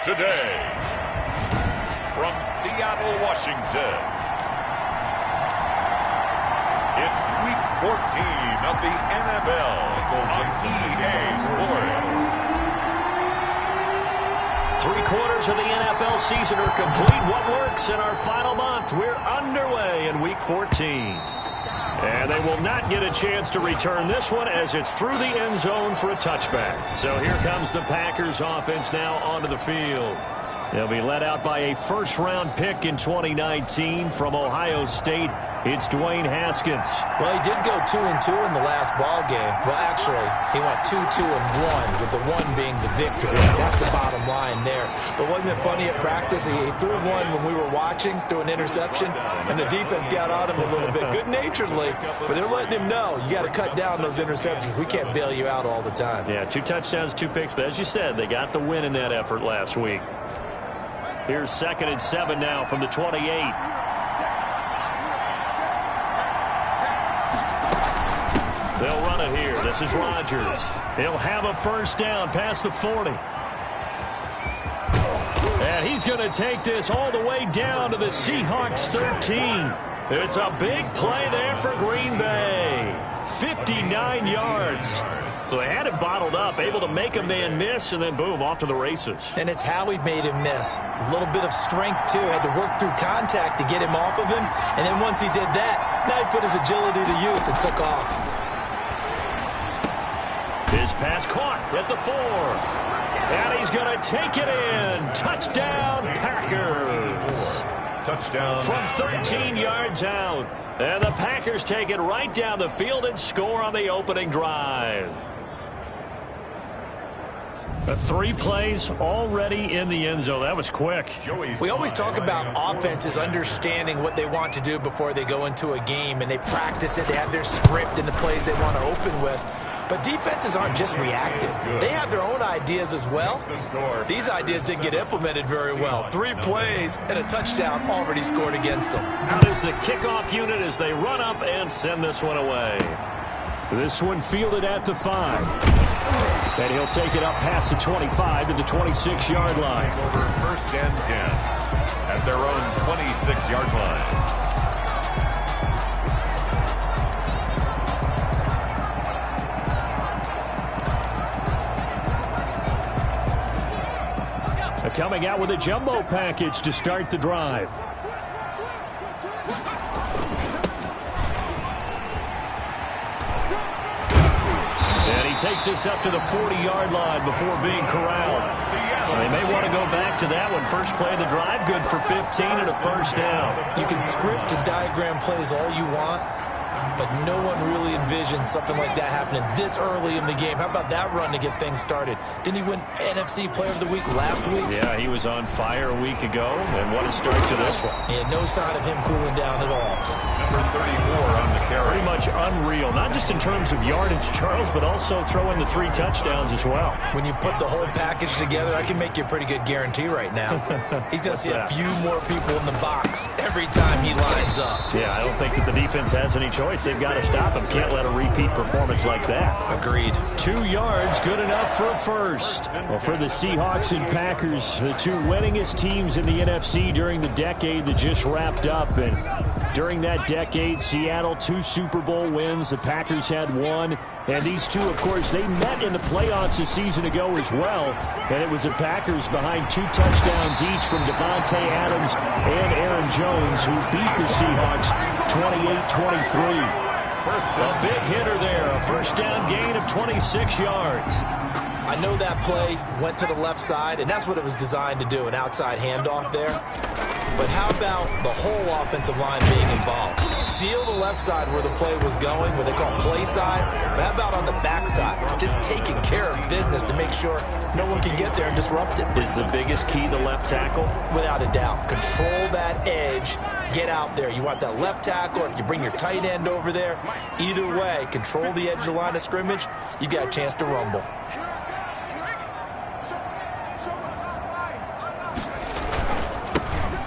today, from Seattle, Washington, it's Week 14 of the NFL on EA Sports. 3/4 of the NFL season are complete. What works in our final month? We're underway in Week 14. And they will not get a chance to return this one as it's through the end zone for a touchback. So here comes the Packers offense now onto the field. They'll be led out by a first-round pick in 2019 from Ohio State. It's Dwayne Haskins. Well, he did go 2-2 in the last ball game. Well, actually, he went 2-2-1, with the one being the victory. That's the bottom line there. But wasn't it funny at practice? He threw one when we were watching, threw an interception, and the defense got on him a little bit, good-naturedly. But they're letting him know, you got to cut down those interceptions. We can't bail you out all the time. Yeah, 2 touchdowns, 2 picks. But as you said, they got the win in that effort last week. Here's 2nd and 7 now from the 28. They'll run it here. This is Rodgers. He'll have a first down past the 40. And he's going to take this all the way down to the Seahawks 13. It's a big play there for Green Bay. 59 yards. So they had it bottled up, able to make a man miss, and then boom, off to the races. And it's how he made him miss. A little bit of strength, too. Had to work through contact to get him off of him. And then once he did that, now he put his agility to use and took off. His pass caught at the 4. And he's going to take it in. Touchdown, Packers. Touchdown. From 13 yards out. And the Packers take it right down the field and score on the opening drive. 3 plays already in the end zone. That was quick. We always talk about offenses understanding what they want to do before they go into a game, and they practice it. They have their script and the plays they want to open with. But defenses aren't just reactive. They have their own ideas as well. These ideas didn't get implemented very well. 3 plays and a touchdown already scored against them. Out is the kickoff unit as they run up and send this one away. This one fielded at the 5. And he'll take it up past the 25 to the 26-yard line. Over 1st and 10 at their own 26-yard line. Coming out with a jumbo package to start the drive. And he takes us up to the 40-yard line before being corralled. They may want to go back to that one. First play of the drive, good for 15 and a first down. You can script and diagram plays all you want, but no one really envisioned something like that happening this early in the game. How about that run to get things started? Didn't he win NFC Player of the Week last week? Yeah, he was on fire a week ago, and what a start to this one. Yeah, no sign of him cooling down at all. Number 34 on the carry. Pretty much unreal, not just in terms of yardage, Charles, but also throwing the 3 touchdowns as well. When you put the whole package together, I can make you a pretty good guarantee right now. He's going to see a few more people in the box every time he lines up. Yeah, I don't think that the defense has any choice. They've got to stop him. Can't let a repeat performance like that. Agreed. 2 yards, good enough for a first. Well, for the Seahawks and Packers, the 2 winningest teams in the NFC during the decade that just wrapped up. And during that decade, Seattle 2 Super Bowl wins. The Packers had 1. And these 2, of course, they met in the playoffs a season ago as well. And it was the Packers behind 2 touchdowns each from Devontae Adams and Aaron Jones who beat the Seahawks 28-23. A big hitter there, a first down gain of 26 yards. I know that play went to the left side, and that's what it was designed to do, an outside handoff there. But how about the whole offensive line being involved? Seal the left side where the play was going, what they call play side. But how about on the back side? Just taking care of business to make sure no one can get there and disrupt it. Is the biggest key the left tackle? Without a doubt. Control that edge. Get out there. You want that left tackle, or if you bring your tight end over there, either way, control the edge of the line of scrimmage, you got a chance to rumble.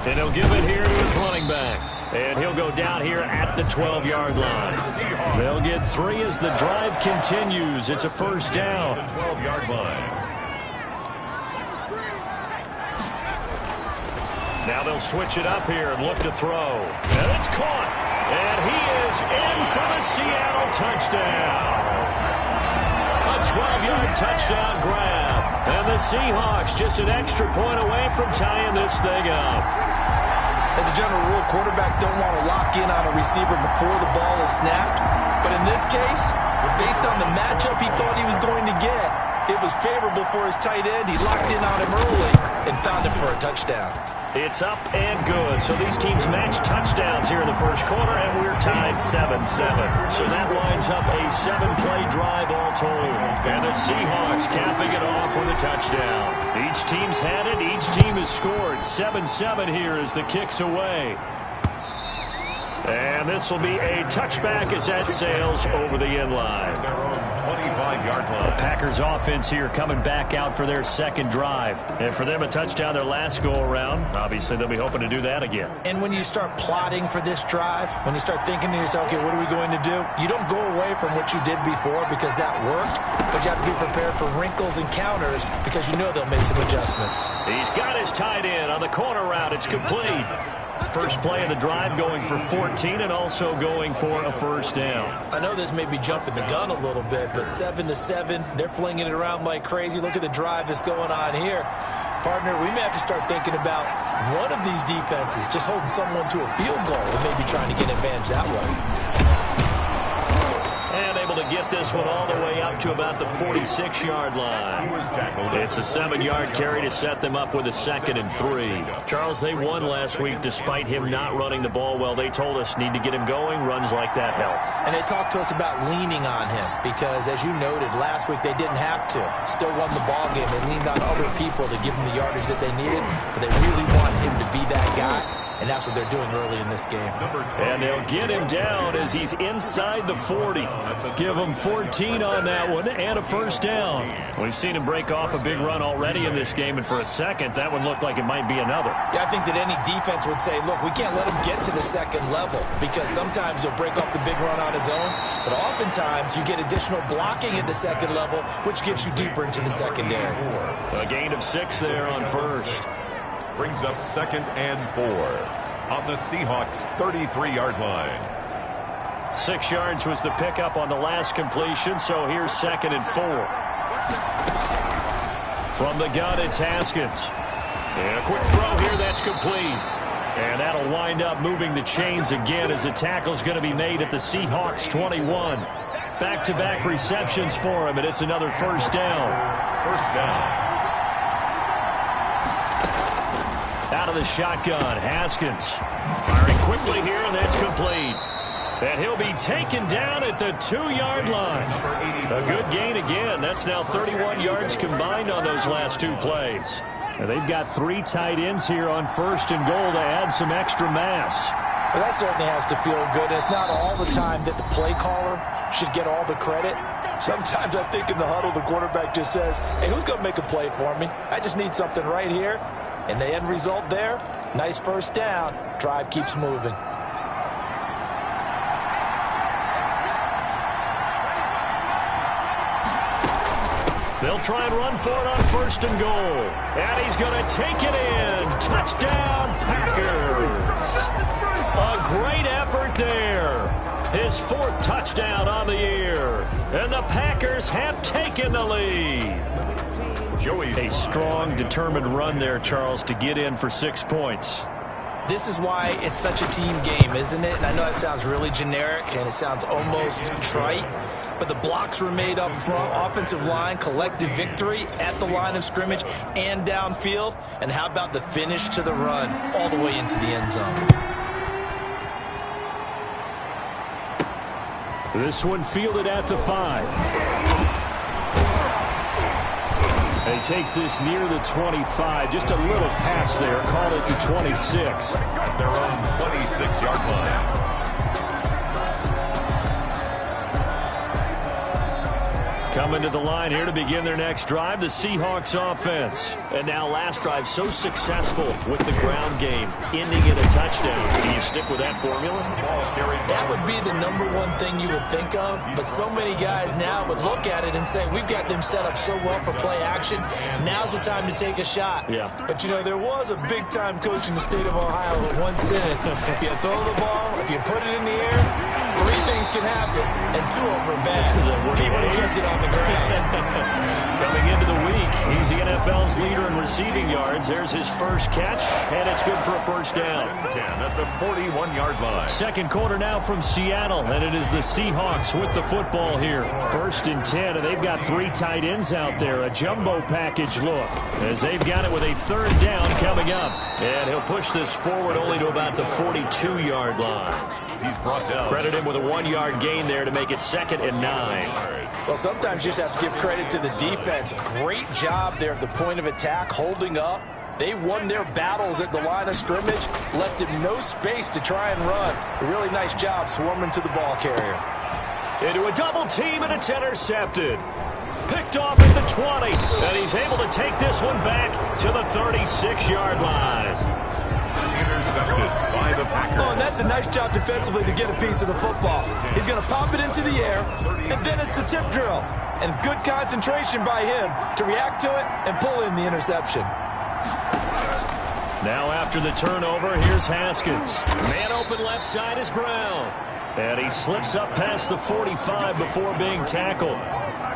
And he'll give it here to his running back. And he'll go down here at the 12-yard line. They'll get 3 as the drive continues. It's a first down. 12-yard line. Now they'll switch it up here and look to throw. And it's caught. And he is in for the Seattle touchdown. A 12-yard touchdown grab. And the Seahawks just an extra point away from tying this thing up. As a general rule, quarterbacks don't want to lock in on a receiver before the ball is snapped. But in this case, based on the matchup he thought he was going to get, it was favorable for his tight end. He locked in on him early and found him for a touchdown. It's up and good. So these teams match touchdowns here in the first quarter, and we're tied 7-7. So that lines up a 7-play drive all told. And the Seahawks capping it off with a touchdown. Each team's had it. Each team has scored. 7-7 here as the kick's away. And this will be a touchback as that sails over the end line. Their own 25-yard line. The Packers offense here coming back out for their second drive. And for them, a touchdown their last go-around. Obviously, they'll be hoping to do that again. And when you start plotting for this drive, when you start thinking to yourself, okay, what are we going to do? You don't go away from what you did before because that worked, but you have to be prepared for wrinkles and counters because you know they'll make some adjustments. He's got his tight end on the corner route. It's complete. First play of the drive going for 14 and also going for a first down. I know this may be jumping the gun a little bit, but 7-7, they're flinging it around like crazy. Look at the drive that's going on here. Partner, we may have to start thinking about one of these defenses just holding someone to a field goal and maybe trying to get advantage that way. And able to get this one all the way up to about the 46-yard line. It's a 7-yard carry to set them up with a 2nd and 3. Charles, they won last week despite him not running the ball well. They told us need to get him going. Runs like that help. And they talked to us about leaning on him because, as you noted, last week they didn't have to. Still won the ball game. They leaned on other people to give them the yardage that they needed, but they really want him to be that guy. And that's what they're doing early in this game. And they'll get him down as he's inside the 40. Give him 14 on that one and a first down. We've seen him break off a big run already in this game, and for a second, that one looked like it might be another. Yeah, I think that any defense would say, look, we can't let him get to the second level because sometimes he'll break off the big run on his own, but oftentimes you get additional blocking at the second level, which gets you deeper into the secondary. A gain of 6 there on first. Brings up 2nd and 4 on the Seahawks 33-yard line. 6 yards was the pickup on the last completion, so here's 2nd and 4. From the gun, it's Haskins. And a quick throw here, that's complete. And that'll wind up moving the chains again as a tackle's going to be made at the Seahawks 21. Back-to-back receptions for him, and it's another first down. First down. Out of the shotgun, Haskins. Firing quickly here, and that's complete. And he'll be taken down at the 2-yard line. A good gain again. That's now 31 yards combined on those last 2 plays. And they've got 3 tight ends here on 1st and goal to add some extra mass. Well, that certainly has to feel good. It's not all the time that the play caller should get all the credit. Sometimes I think in the huddle, the quarterback just says, hey, who's going to make a play for me? I just need something right here. And the end result there, nice first down. Drive keeps moving. They'll try and run for it on 1st and goal. And he's going to take it in. Touchdown, Packers. A great effort there. His 4th touchdown on the year. And the Packers have taken the lead. A strong, determined run there, Charles, to get in for 6 points. This is why it's such a team game, isn't it? And I know it sounds really generic and it sounds almost trite, but the blocks were made up front, offensive line, collective victory at the line of scrimmage and downfield. And how about the finish to the run all the way into the end zone? This one fielded at the 5. He takes this near the 25. Just a little pass there. Call it the 26. Their own 26-yard line. Coming to the line here to begin their next drive, the Seahawks offense. And now last drive so successful with the ground game, ending in a touchdown. Do you stick with that formula? That would be the #1 thing you would think of, but so many guys now would look at it and say, we've got them set up so well for play action, now's the time to take a shot. Yeah. But, you know, there was a big-time coach in the state of Ohio who once said, if you throw the ball, if you put it in the air, 3 things can happen, and 2 of them are bad. He would have kissed it on the ground. Coming into the week, he's the NFL's leader in receiving yards. There's his first catch, and it's good for a first down. 10 at the 41-yard line. Second quarter now from Seattle, and it is the Seahawks with the football here. 1st and 10, and they've got 3 tight ends out there. A jumbo package look as they've got it with a 3rd down coming up. And he'll push this forward only to about the 42-yard line. He's brought down. Credit him with a 1-yard gain there to make it 2nd and 9. Well, sometimes you just have to give credit to the defense. Great job there at the point of attack, holding up. They won their battles at the line of scrimmage, left him no space to try and run. A really nice job swarming to the ball carrier. Into a double team, and it's intercepted. Picked off at the 20, and he's able to take this one back to the 36-yard line. Intercepted by the Packers. Oh, and that's a nice job defensively to get a piece of the football. He's going to pop it into the air, and then it's the tip drill. And good concentration by him to react to it and pull in the interception. Now after the turnover, here's Haskins. Man open left side is Brown. And he slips up past the 45 before being tackled.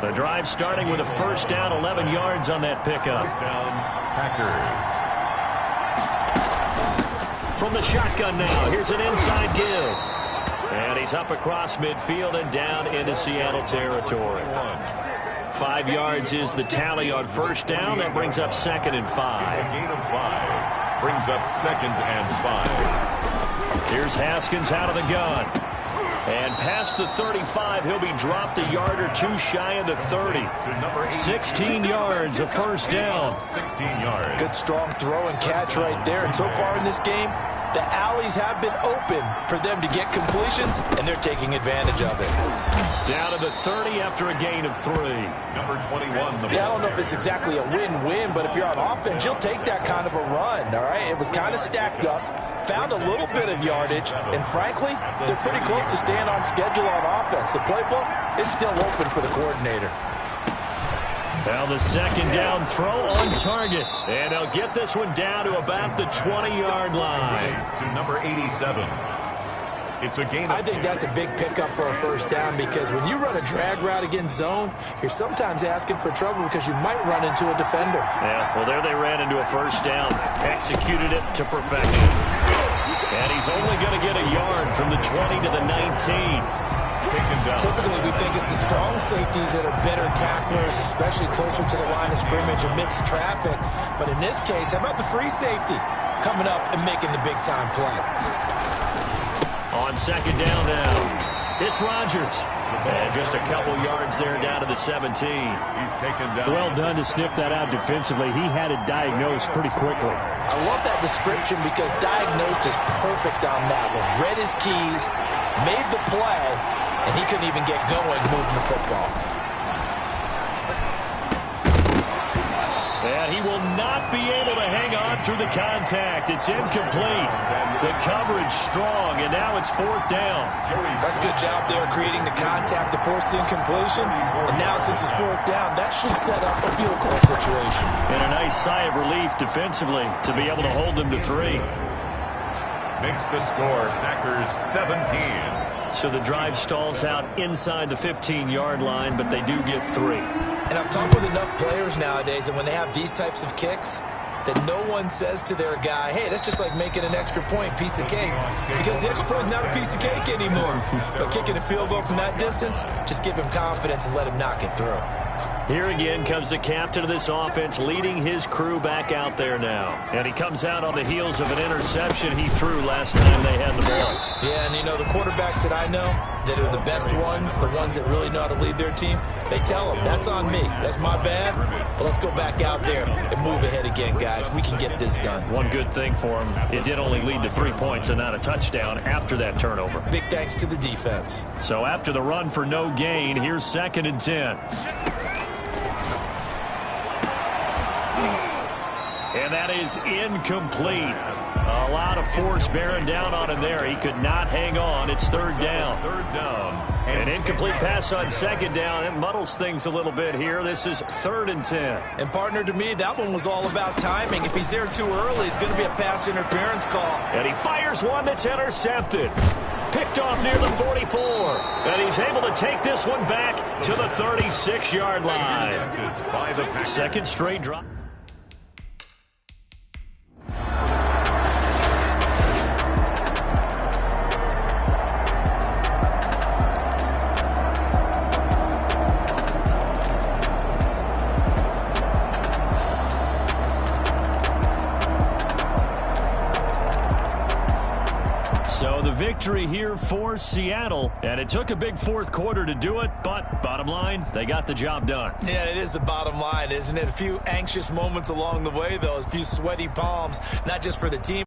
The drive starting with a first down, 11 yards on that pickup. Down Packers. From the shotgun now, here's an inside give. And he's up across midfield and down into Seattle territory. 5 yards is the tally on first down. That brings up 2nd and 5. A gain of 5. Brings up 2nd and 5. Here's Haskins out of the gun. And past the 35, he'll be dropped a yard or 2 shy of the 30. 16 yards, a first down. 16 yards. Good strong throw and catch right there. And so far in this game, the alleys have been open for them to get completions, and they're taking advantage of it. Down to the 30 after a gain of 3. Number 21. Yeah, I don't know if it's exactly a win-win, but if you're on offense, you'll take that kind of a run, all right? It was kind of stacked up, found a little bit of yardage, and frankly, they're pretty close to staying on schedule on offense. The playbook is still open for the coordinator. Now the second down throw on target. And they'll get this one down to about the 20-yard line. To number 87. It's a gain of I think that's a big pickup for a first down because when you run a drag route against zone, you're sometimes asking for trouble because you might run into a defender. Yeah, well, there they ran into a first down. Executed it to perfection. And he's only going to get a yard from the 20 to the 19. Typically, we think it's the strong safeties that are better tacklers, especially closer to the line of scrimmage amidst traffic. But in this case, how about the free safety coming up and making the big-time play? On second down now, it's Rodgers. And just a couple yards there down to the 17. He's taken down. Well done to sniff that out defensively. He had it diagnosed pretty quickly. I love that description because diagnosed is perfect on that one. Read his keys, made the play, and he couldn't even get going moving the football. And he will not be able to hang on through the contact. It's incomplete. The coverage strong, and now it's 4th down. That's a good job there creating the contact to force the incompletion. And now since it's 4th down, that should set up a field goal situation. And a nice sigh of relief defensively to be able to hold them to 3. Makes the score Packers 17. So the drive stalls out inside the 15-yard line, but they do get 3. And I've talked with enough players nowadays, and when they have these types of kicks, that no one says to their guy, hey, that's just like making an extra point, piece of cake. Because the extra point is not a piece of cake anymore. But kicking a field goal from that distance, just give him confidence and let him knock it through. Here again comes the captain of this offense leading his crew back out there now. And he comes out on the heels of an interception he threw last time they had the ball. Yeah, and you know, the quarterbacks that I know that are the best ones, the ones that really know how to lead their team, they tell them, that's on me. That's my bad. But let's go back out there and move ahead again, guys. We can get this done. One good thing for him, it did only lead to 3 points and not a touchdown after that turnover. Big thanks to the defense. So after the run for no gain, here's 2nd and 10. And that is incomplete. A lot of force bearing down on him there. He could not hang on. It's 3rd down. An incomplete pass on 2nd down. It muddles things a little bit here. This is 3rd and 10. And, partner, to me, that one was all about timing. If he's there too early, it's going to be a pass interference call. And he fires one that's intercepted. Picked off near the 44. And he's able to take this one back to the 36-yard line. Second straight drop. So the victory here for Seattle, and it took a big 4th quarter to do it, but bottom line, they got the job done. Yeah, it is the bottom line, isn't it? A few anxious moments along the way, though, a few sweaty palms, not just for the team.